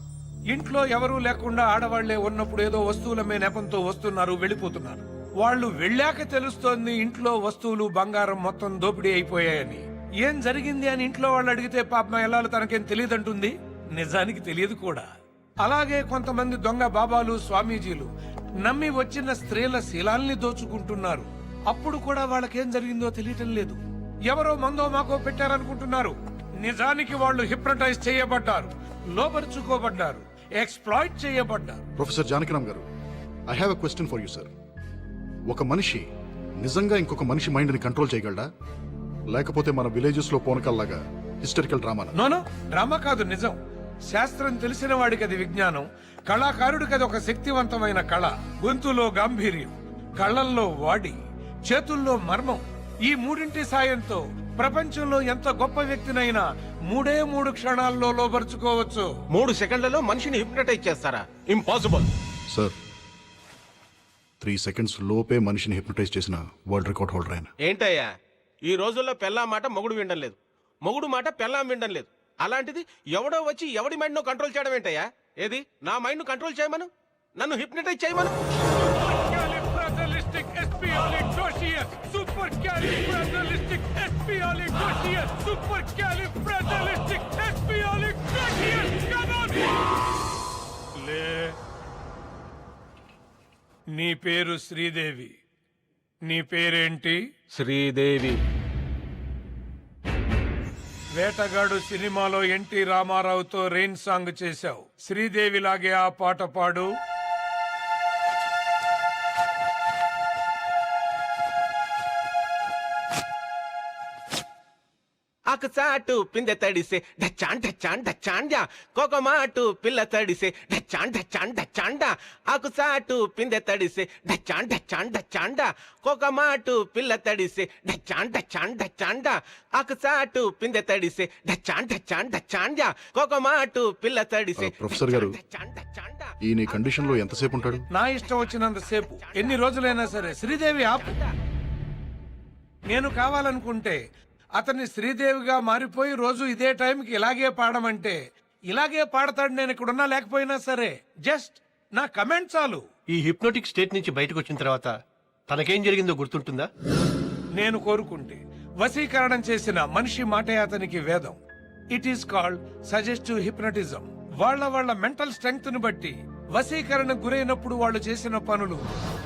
ఇంట్లో ఎవరూ లేకుండా ఆడవాళ్లే ఉన్నప్పుడు ఏదో వస్తువుల మీద నెపంతో వస్తున్నారు, వెళ్ళిపోతున్నారు. వాళ్ళు వెళ్ళాక తెలుస్తోంది ఇంట్లో వస్తువులు, బంగారం మొత్తం దోపిడీ అయిపోయాయని. ఏం జరిగింది అని ఇంట్లో వాళ్ళు అడిగితే పాపం ఎల్లాలు తనకేం తెలియదంటుంది. నిజానికి తెలియదు కూడా. అలాగే కొంతమంది దొంగ బాబాలు స్వామీజీలు నమ్మి వచ్చిన స్త్రీల శీలాల్ని దోచుకుంటున్నారు. అప్పుడు కూడా వాళ్ళకేం జరిగిందో తెలియటం లేదు. ఎవరో మందో మాకో పెట్టారనుకుంటున్నారు. నిజానికి వాళ్ళు హిప్నటైజ్ చేయబడ్డారు, లోపరుచుకోబడ్డారు, ఎక్స్ప్లాయిట్ చేయబడ్డారు. ప్రొఫెసర్ జానకిరామ్ గారు, I have a question for you sir. ఒక మనిషి నిజంగా ఇంకొక మనిషి మైండ్ ని కంట్రోల్ చేయగలడా, లేకపోతే మన విలేజెస్ లో పోనకల్లాగా హిస్టరికల్ డ్రామా? నోనో, డ్రామా కాదు, నిజం. శాస్త్రం తెలిసిన వాడికి అది విజ్ఞానం, కళాకారుడికి అది ఒక శక్తివంతమైన కళ. గొంతులో గాంభీర్యం, కళ్ళల్లో వాడి, చేతుల్లో మర్మం, ఈ మూడింటి సాయంతో ప్రపంచంలో ఎంత గొప్ప వ్యక్తినైనా 3 క్షణాల్లో లోపరుచుకోవచ్చు. 3 సెకండ్లలో మనిషిని హిప్నటైజ్ చేస్తారా? ఇంపాసిబుల్ సార్, 3 seconds లోపే మనిషిని హిప్నటైజ్ చేసిన వరల్డ్ రికార్డ్ హోల్డర్ ఆయన. ఏంటయ్యా, ఈ రోజుల్లో పెళ్ళా మాట మొగుడు వినడం లేదు, మొగుడు మాట పెళ్ళాం వినడం లేదు. అలాంటిది ఎవడో వచ్చి ఎవడి మైండ్ ను కంట్రోల్ చేయడం ఏంటయ్యా? ఏది నా మైండ్ ను కంట్రోల్ చేయమను, నన్ను హిప్నటైజ్ చేయమను. నీ పేరు శ్రీదేవి, నీ పేరేంటి? శ్రీదేవి. వేటగాడు సినిమాలో ఎన్టీ రామారావుతో రెయిన్ సాంగ్ చేశావు. శ్రీదేవి లాగే ఆ పాట పాడు. ఆకు చాటు పిందె తడిసే డచ్చాన్ డచ్చాన్ డచ్చాండా, కోకమాటు పిల్ల తడిసే డచ్చాన్ డచ్చాన్ డచ్చాండా. ఆకు చాటు పిందె తడిసే డచ్చాన్ డచ్చాన్ డచ్చాండా, కోకమాటు పిల్ల తడిసే డచ్చాన్ డచ్చాన్ డచ్చాండా. ఆకు చాటు పిందె తడిసే డచ్చాన్ డచ్చాన్ డచ్చాండా, కోకమాటు పిల్ల తడిసే. ప్రొఫెసర్ గారు, ఈ నీ కండిషన్ లో ఎంతసేపు ఉంటాడు? నా ఇష్టం వచ్చినంతసేపు, ఎన్ని రోజులైనా సరే. శ్రీదేవి ఆపు. నేను కావాలనుకుంటే అతన్ని శ్రీదేవిగా మారిపోయి రోజు ఇదే టైంకి ఇలాగే పాడమంటే ఇలాగే పాడతాడు. నేను ఇక్కడున్నా లేకపోయినా సరే. జస్ట్ నా కమెంట్ చాలు. ఈ హిప్నోటిక్ స్టేట్ నుంచి బయటకు వచ్చిన తర్వాత తనకేం జరిగిందో గుర్తుంటుందా? నేను కోరుకుంటే వశీకరణం చేసిన మనిషి మాటే అతనికి వేదం. It is called suggestive hypnotism. వాళ్ళ మెంటల్ స్ట్రెంగ్త్ ను బట్టి వశీకరణ గురైనప్పుడు వాళ్ళు చేసిన పనులు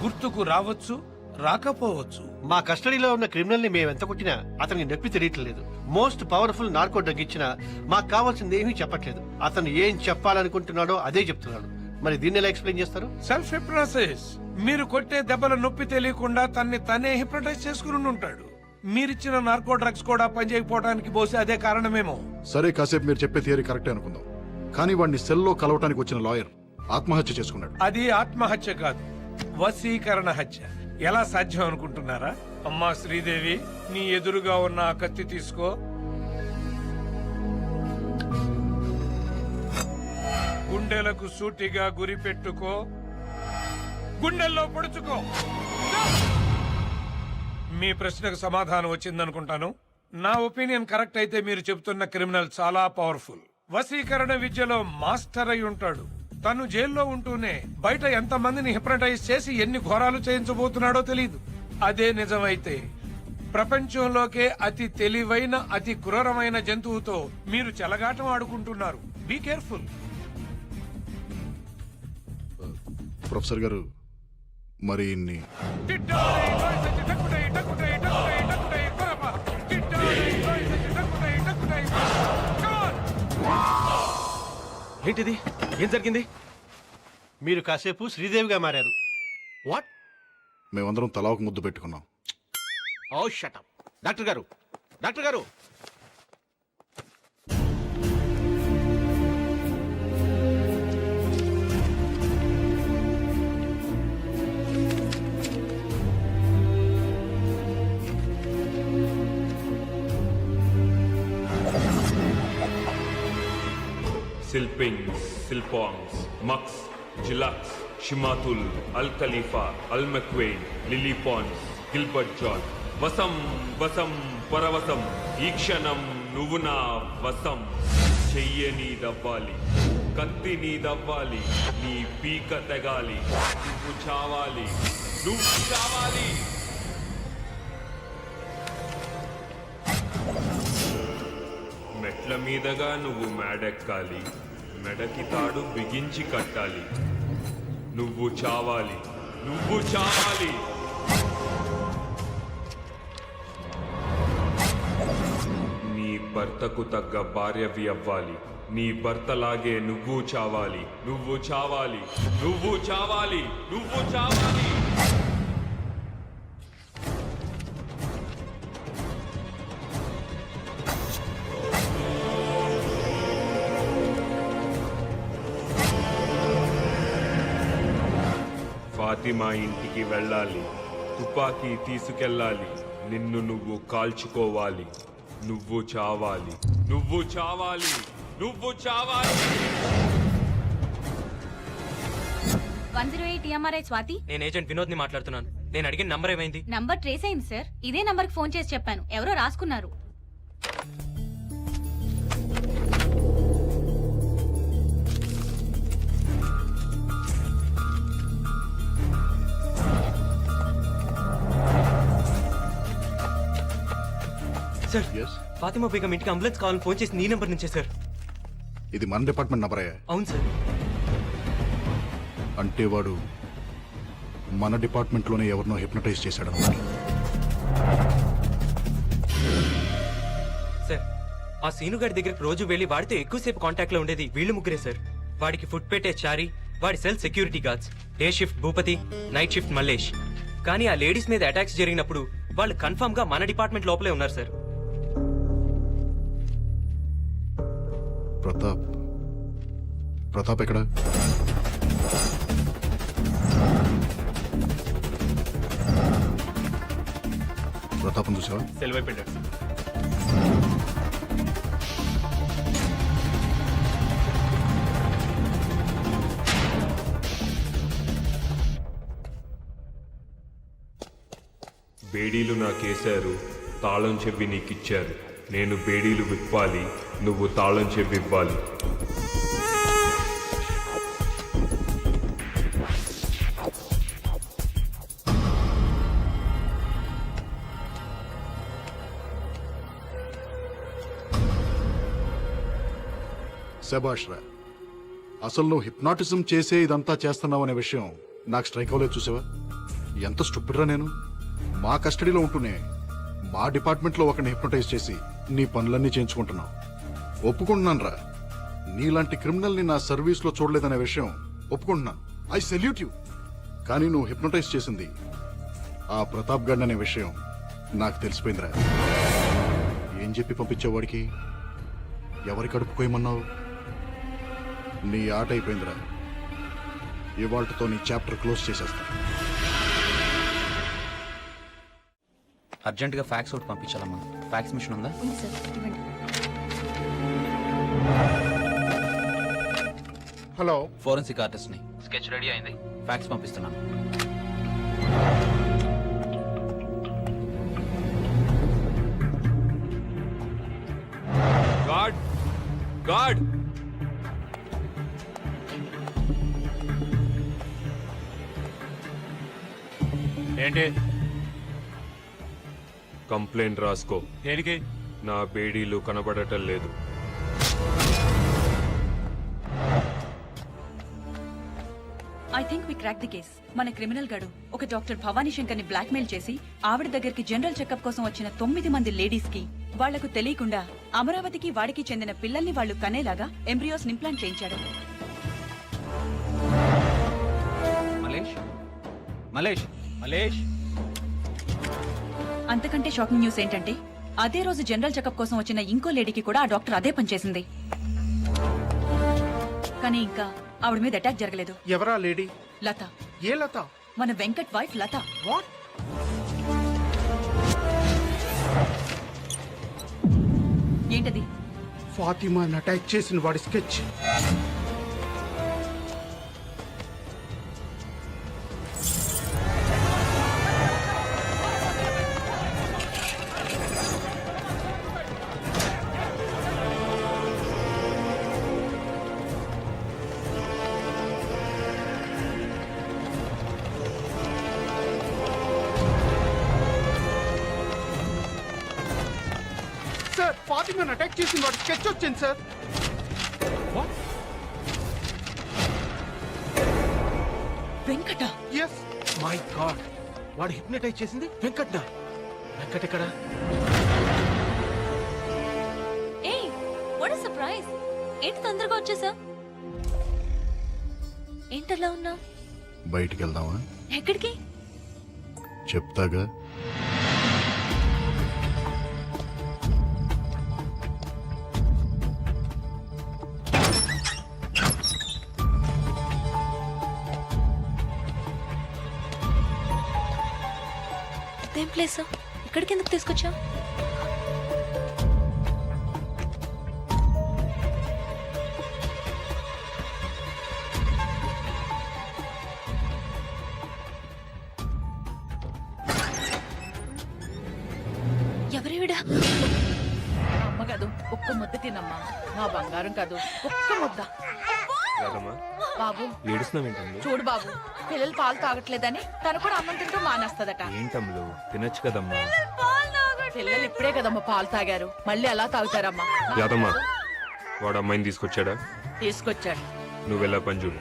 గుర్తుకు రావచ్చు, రాకపోవచ్చు. మా కస్టడీలో ఉన్న క్రిమినల్ ని మేము ఎంత కొట్టినా అతనికి నొప్పి తెలియట్లేదు. మోస్ట్ పవర్ఫుల్ నార్కో డ్రగ్ ఇచ్చినా మాకు కావాల్సింది ఏమీ చెప్పట్లేదు. అతను ఏం చెప్పాలనుకుంటున్నాడో అదే చెప్తున్నాడు. మరి దీన్ని ఎలా ఎక్స్ప్లెయిన్ చేస్తారు? Self hypnosis. మీరు కొట్టే దెబ్బల నొప్పి తెలియకుండా తనే హిప్నటైజ్ చేసుకుని ఉంటాడు. మీరిచ్చిన నార్కో డ్రగ్స్ కూడా పనిచేయకపోవడానికి బహుశా అదే కారణమేమో. సరే, కాసేపు మీరు చెప్పే థియరీ కరెక్టే అనుకుందాం. కానీ వాడిని సెల్లో కలవటానికి వచ్చిన లాయర్ ఆత్మహత్య చేసుకున్నాడు. అది ఆత్మహత్య కాదు, వశీకరణ హత్య. ఎలా సాధ్యం అనుకుంటున్నారా? అమ్మా శ్రీదేవి, నీ ఎదురుగా ఉన్న ఆ కత్తి తీసుకో. గుండెలకు సూటిగా గురి పెట్టుకో, గుండెల్లో పొడుచుకో. మీ ప్రశ్నకు సమాధానం వచ్చిందనుకుంటాను. నా ఒపీనియన్ కరెక్ట్ అయితే మీరు చెబుతున్న క్రిమినల్ చాలా పవర్ఫుల్. వశీకరణ విద్యలో మాస్టర్ అయి ఉంటాడు. తను జైల్లో ఉంటూనే బయట ఎంతమందిని హిప్నటైజ్ చేసి ఎన్ని ఘోరాలు చేయించబోతున్నాడో తెలియదు. అదే నిజమైతే ప్రపంచంలోకే అతి తెలివైన, అతి క్రూరమైన జంతువుతో మీరు చెలగాటం ఆడుకుంటున్నారు. Be careful. ప్రొఫెసర్ గారు, మరి ఇన్ని ఏంటిది? ఏం జరిగింది? మీరు కాసేపు శ్రీదేవిగా మారారు. వాట్? మేమందరం తలా ఒక ముద్దు పెట్టుకున్నాం. ఓ షట్ అప్. డాక్టర్ గారు, డాక్టర్ గారు, Silpings, Silpongs, Mux, Jilux, Shimatul, Al Khalifa, Al McQuaid, Lily Pons, Gilbert John. Vasam, Vasam, Paravasam, Ikshanam, Nuvuna, Vasam. చెయ్యని దవ్వాలి, కత్తిని దవ్వాలి, నీ పీక తెగాలి, నువ్వు చావాలి, నువ్వు చావాలి. మెట్ల మీదగా నువ్వు మేడెక్కాలి, మెడకి తాడు బిగించి కట్టాలి. నువ్వు చావాలి, నువ్వు చావాలి. నీ భర్తకు తగ్గ భార్యవి అవ్వాలి. నీ భర్తలాగే నువ్వు చావాలి, నువ్వు చావాలి, నువ్వు చావాలి, నువ్వు చావాలి. ఫాతిమా ఇంటికి వెళ్ళాలి. తుపాకీ తీసుకెళ్ళాలి. నిన్ను నువ్వు కాల్చుకోవాలి. నువ్వు చావాలి, నువ్వు చావాలి, నువ్వు చావాలి. 108 TMRI స్వాతి. నేను ఏజెంట్ వినోద్ ని మాట్లాడుతున్నాను. నేను అడిగిన నంబర్ ఏమైంది? నంబర్ ట్రేస్ అయింది సార్. ఇదే నంబర్ కి ఫోన్ చేసి చెప్పాను, ఎవరో రాసుకున్నారు. సార్, ఫాతిమా బేగం ఇంటికి అంబులెన్స్ కావాలని ఫోన్ చేసి నీ నెంబర్ నుంచే సార్. ఇది మన డిపార్ట్మెంట్ నంబరే. అవును సార్. అంటే వాడు మన డిపార్ట్మెంట్ లోనే ఎవరినో హిప్నటైజ్ చేశాడు అన్నమాట. సార్, ఆ సీనుగాడి దగ్గరికి రోజు వెళ్లి వాడితో ఎక్కువసేపు కాంటాక్ట్ లో ఉండేది వీళ్ళు ముగ్గురే సార్. వాడికి ఫుడ్ పెట్టే చారి, వాడి cell security guards, day shift Bhupathi, night shift Mallesh. కానీ ఆ లేడీస్ మీద అటాక్స్ జరిగినప్పుడు వాళ్ళు కన్ఫర్మ్ గా మన డిపార్ట్మెంట్ లోపలే ఉన్నారు సార్. ప్రతాప్ ఎక్కడ? ప్రతాపం చూసావా? సెల్ వైపు వెళ్ళాడు సార్. బేడీలు నాకేశారు, తాళం చెవి నీకిచ్చారు. నేను బేడీలు విప్పాలి, నువ్వు తాళం చెవి ఇవ్వాలి. శభాష్ రా. అసలు నువ్వు హిప్నాటిజం చేసే ఇదంతా చేస్తున్నావు అనే విషయం నాకు స్ట్రైక్ అవ్వలేదు. చూసావా ఎంత స్టూపిడ్ రా నేను. మా కస్టడీలో ఉంటూనే మా డిపార్ట్మెంట్లో ఒకరిని హిప్నటైజ్ చేసి నీ పనులన్నీ చేయించుకుంటున్నావు. ఒప్పుకుంటున్నాను రా, నీలాంటి క్రిమినల్ని నా సర్వీస్లో చూడలేదనే విషయం ఒప్పుకుంటున్నాను. I salute you. కానీ నువ్వు హిప్నటైజ్ చేసింది ఆ ప్రతాప్ గడ్ అనే విషయం నాకు తెలిసిపోయిందిరా. ఏం చెప్పి పంపించావు వాడికి? ఎవరి కడుపు కోయమన్నావు? నీ ఆట అయిపోయిందిరా. ఇవాళ్లతో నీ చాప్టర్ క్లోజ్ చేసేస్తా. అర్జెంట్ గా ఫ్యాక్స్ ఒకటి పంపించాలమ్మా. ఫ్యాక్స్ మిషన్ ఉందా? హలో, ఫోరెన్సిక్ ఆర్టిస్ట్ ని. స్కెచ్ రెడీ అయింది, ఫ్యాక్స్ పంపిస్తున్నాను. గాడ్ గాడ్ ఏంటి? కంప్లైంట్ రాసుకో. దేనికి? నా బేడీలు కనబడటం లేదు. I think we crack the case. మన క్రిమినల్ గడు ఒక డాక్టర్ భవానీ శంకర్ ని బ్లాక్మెయిల్ చేసి ఆవిడ దగ్గరికి జనరల్ చెకప్ కోసం వచ్చిన 9 మంది లేడీస్ కి వాళ్లకు తెలియకుండా అమరావతికి వాడికి చెందిన పిల్లల్ని వాళ్లు కనేలాగా ఎంబ్రియోస్ ఇంప్లాంట్ చేయించాడు. మలేష్ మలేష్ మలేష్ అంతకంటే షాకింగ్ న్యూస్ ఏంటంటే అదే రోజు జనరల్ చెకప్ కోసం వచ్చిన ఇంకో లేడీకి కూడా ఆ డాక్టర్ అదే పని చేసింది. కానీ ఇంకా ఆవిడ మీద అటాక్ జరగలేదు. ఎవరా లేడీ? లత. ఏ లత? మన వెంకట్ వైఫ్ లత. వాట్? ఏంటది? ఫాతిమాని అటాక్ చేసిన వాడి స్కెచ్. సార్, ఫాతిమాని అటాక్ చేసిన వాడి స్కెచ్ వచ్చింది sir. Venkatesh my god, వాడు హిప్నటైజ్ చేసింది వెంకట్నా? వెంకట్ ఎక్కడ? ఏ వాట్ సర్ప్రైజ్, ఏంటి తొందరగా వచ్చేసా? ఏంటలా ఉన్నా? బయటికి వెళ్దామా? ఎక్కడికి? చెప్తాగా. ఇదేం ప్లేస్? ఇక్కడికి ఎందుకు తీసుకొచ్చా? ఎవరేవిడా? అమ్మ కాదు, ఒక్క ముద్ద తినమ్మా. మా బంగారం కాదు, ఒక్క ముద్ద. బాబు ఏడుస్తున్నావేంటమ్లు? చూడు బాబు, పిల్లలు పాలు తాగట్లేదని తను కూడా అన్నం తింటూ మానేస్తదట. ఏంటమ్లు తినొచ్చు కదమ్మా. పిల్లలు ఇప్పుడే కదమ్మా పాలు తాగారు, మళ్ళీ అలా తాగుతారమ్మా. యాదమ్మా వాడు అమ్మాయిని తీసుకొచ్చాడా? తీసుకొచ్చాడు. నువ్వు వెళ్ళా పని చూడు.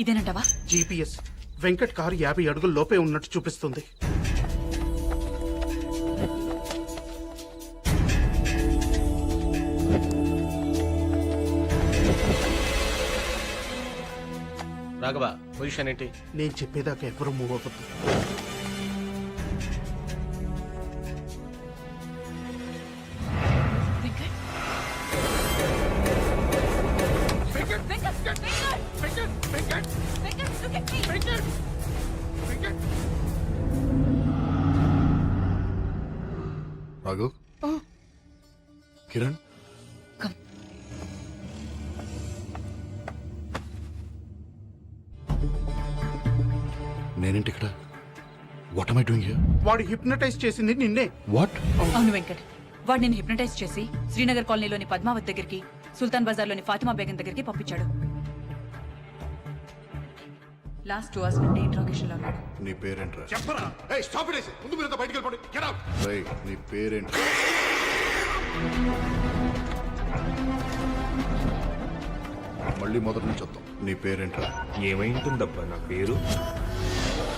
ఇదేనంటావా? జీపీఎస్ వెంకట్ కారు 50 అడుగుల లోపే ఉన్నట్టు చూపిస్తుంది. రాఘవ, పొజిషన్ ఏంటి? నేను చెప్పేదాకా ఎవరు మూవ్ అవ్వద్దు. రాఘు, కిరణ్, నేనేంటి ఇక్కడ? What am I doing here? వాడు హిప్నటైజ్ చేసింది నిన్నే. వాట్? అవును వెంకట్, వాడు నేను హిప్నటైజ్ చేసి శ్రీనగర్ కాలనీలోని పద్మావతి దగ్గరికి, సుల్తాన్ బజార్లోని ఫాతిమా బేగం దగ్గరికి పంపించాడు. లాస్ట్ 2 hours నుండి ఇంట్రాగేషన్ లో ఉన్నాడు. నీ పేరేంట్రా? చెప్పరా? ఏయ్ స్టాప్ ఇట్. ముందు మీరంతా బయటికి వెళ్ళిపోండి. Get out. రేయ్, నీ పేరేంటి? మళ్ళీ మొదటి నుంచి వద్దాం. నీ పేరేంట్రా? ఏమైంటుందబ్బా నా పేరు?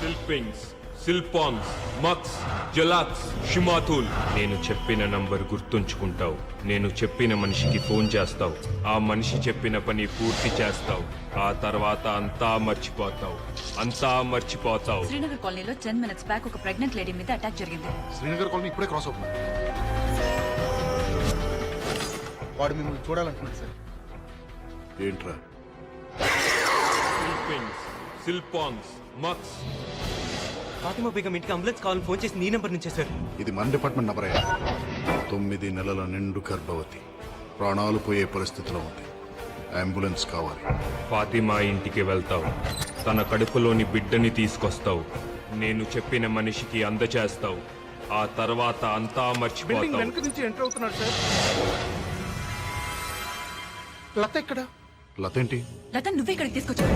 సిల్పింగ్స్, సిల్పాన్స్, మక్స్, జలాక్స్, షిమాతుల్. నేను చెప్పిన నంబర్ గుర్తుంచుకుంటావు. నేను చెప్పిన మనిషికి ఫోన్ చేస్తావు. ఆ మనిషి చెప్పిన పని పూర్తి చేస్తావు. ఆ తర్వాత అంతా మర్చిపోతావు. అంతా మర్చిపోతావు. శ్రీనగర్ కాలనీలో 10 minutes బ్యాక్ ఒక ప్రెగ్నెంట్ లేడీ మీద అటాక్ జరిగింది. శ్రీనగర్ కాలనీ ఇప్పుడే క్రాస్ అవుతుంది. వాడు మిమ్మల్ని చూడాలంటున్నాడు సార్. ఏంట్రా? సిల్పింగ్స్, సిల్పాన్స్, మక్స్. ఫాతిమా బేగం ఇంటికి అంబులెన్స్ కావాలని ఫోన్ చేసి నీ నెంబర్ నుంచే సార్. ఇది మన డిపార్ట్మెంట్ నంబర్ అయ్యా. 9 నెలల నిండు గర్భవతి, ప్రాణాలు పోయే పరిస్థితిలో ఉంది. అంబులెన్స్ కావాలి. ఫాతిమా ఇంటికి వెళ్తావు. తన కడుపులోని బిడ్డని తీసుకొస్తావు. నేను చెప్పిన మనిషికి అందచేస్తావు. ఆ తర్వాత అంతా మర్చిపోతావు. వెనక నుంచి ఎంటర్ అవుతున్నాడు సార్. లత ఎక్కడ? లత ఏంటి? లత నువ్వే ఇక్కడికి తీసుకొచ్చావు.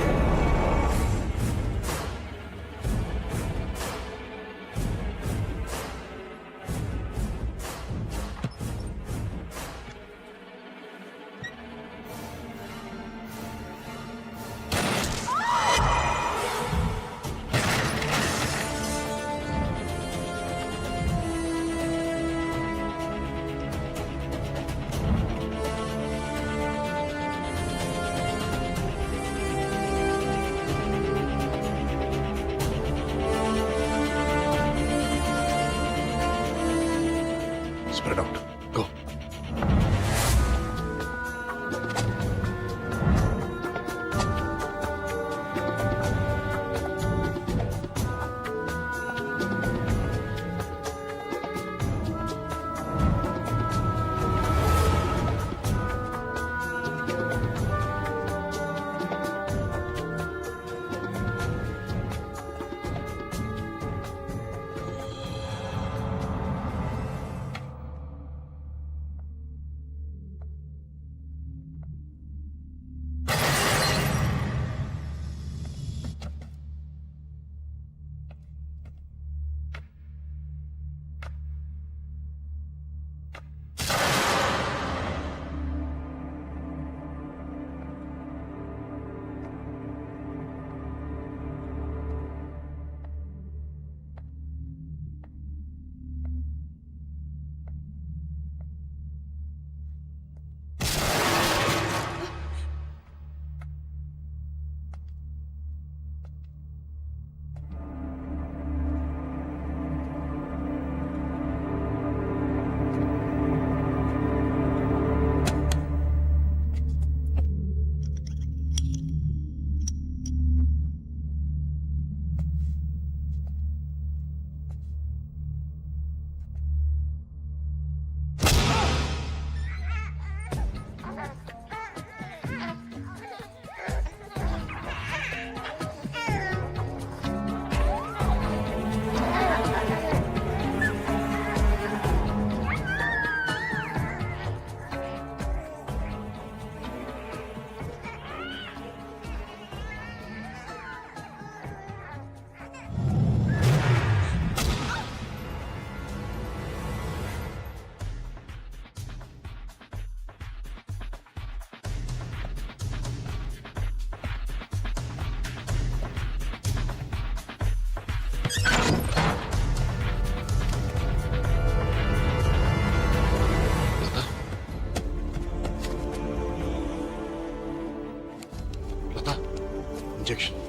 Injection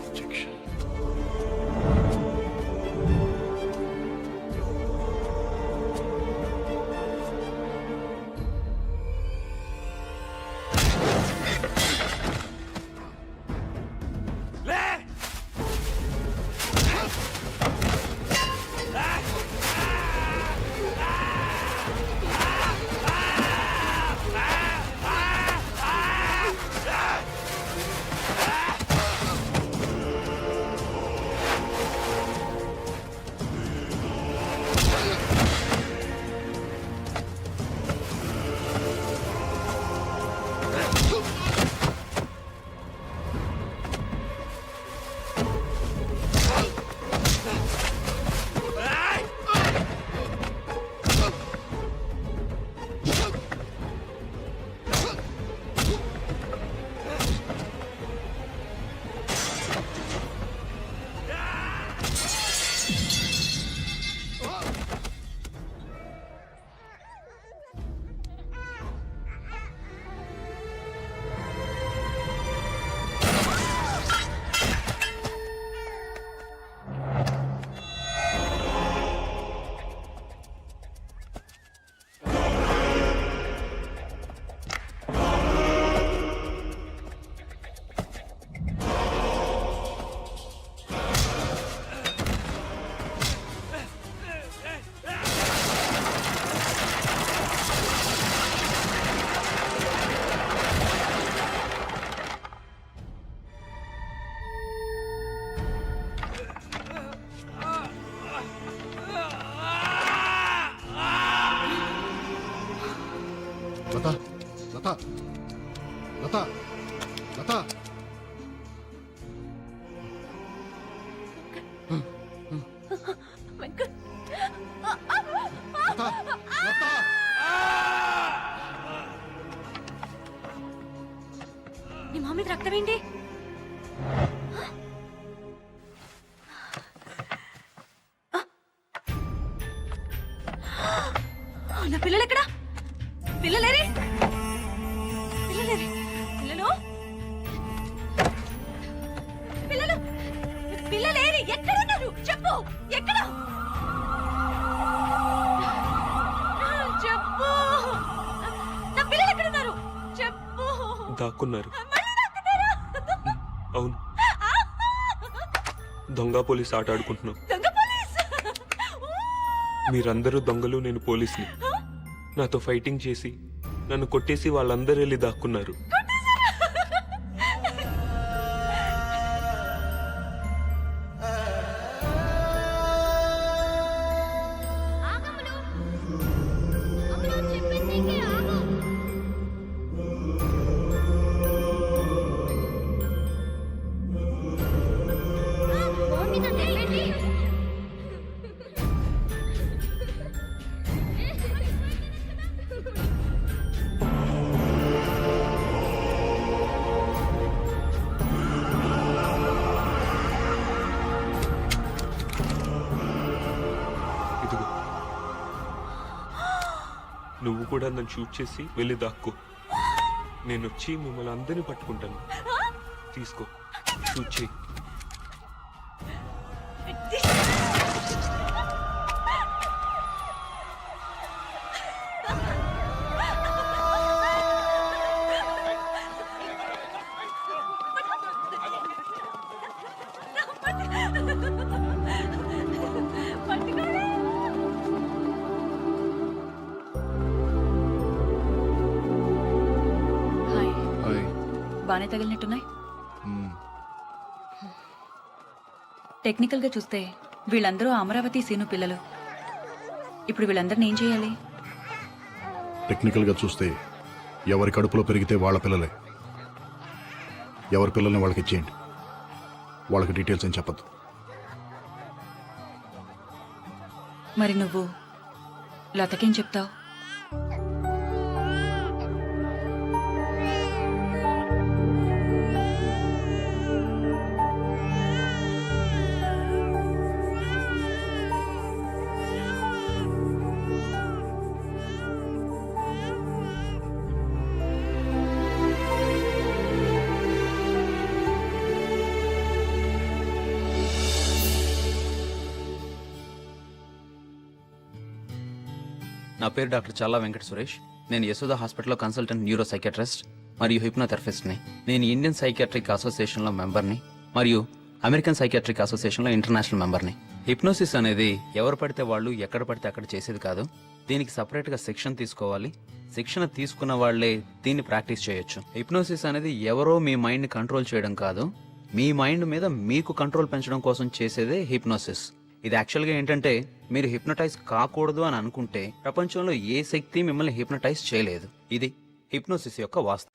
injection. లత లత లత లత నీ మా మీద రక్తం ఏంటి? నా పిల్లలు ఎక్కడా? పిల్లలేరి పిల్లలేరి పిల్లలు పిల్లలు పిల్లలేరి ఎక్కడున్నారు? చెప్పు, ఎక్కడ? చెప్పు, నా పిల్లలు ఎక్కడున్నారు? చెప్పు. దాక్కున్నారు. అవును, దొంగ పోలీస్ ఆట ఆడుకుంటున్నాం. మీరందరూ దొంగలు, నేను పోలీస్ని. నాతో ఫైటింగ్ చేసి నన్ను కొట్టేసి వాళ్ళందరూ వెళ్ళి దాక్కున్నారు. ఇదిగో, నువ్వు కూడా నన్ను షూట్ చేసి వెళ్ళి దాక్కో. నేను వచ్చి మిమ్మల్ని అందరినీ పట్టుకుంటాను. తీసుకో, షూట్ చేయి. బానే తగిలినట్టున్నాయి. టెక్నికల్ గా చూస్తే వీళ్ళందరూ అమరావతి సీను పిల్లలు. ఇప్పుడు వీళ్ళందరినీ ఏం చేయాలి? టెక్నికల్ గా చూస్తే ఎవరి కడుపులో పెరిగితే వాళ్ళ పిల్లలే. ఎవరి పిల్లల్ని వాళ్ళకి ఇచ్చేయండి. వాళ్ళకి డీటెయిల్స్ ఏం చెప్పద్దు. మరి నువ్వు లతకేం చెప్తావు? నా పేరు డాక్టర్ చల్లా వెంకట సురేష్. నేను యశోద హాస్పిటల్లో కన్సల్టెంట్ న్యూరో సైకియాట్రిస్ట్ మరియు హిప్నోథెరపిస్ట్ని. నేను ఇండియన్ సైకియాట్రిక్ అసోసియేషన్లో మెంబర్ని మరియు అమెరికన్ సైకియాట్రిక్ అసోసియేషన్లో ఇంటర్నేషనల్ మెంబర్ని. హిప్నోసిస్ అనేది ఎవరు పడితే వాళ్ళు ఎక్కడ పడితే అక్కడ చేసేది కాదు. దీనికి సపరేట్గా శిక్షణ తీసుకోవాలి. శిక్షణ తీసుకున్న వాళ్లే దీన్ని ప్రాక్టీస్ చేయొచ్చు. హిప్నోసిస్ అనేది ఎవరో మీ మైండ్ని కంట్రోల్ చేయడం కాదు, మీ మైండ్ మీద మీకు కంట్రోల్ పెంచడం కోసం చేసేదే హిప్నోసిస్. ఇది యాక్చువల్గా ఏంటంటే, మీరు హిప్నటైజ్ కాకూడదు అని అనుకుంటే ప్రపంచంలో ఏ శక్తి మిమ్మల్ని హిప్నటైజ్ చేయలేదు. ఇది హిప్నోసిస్ యొక్క వాస్తవం.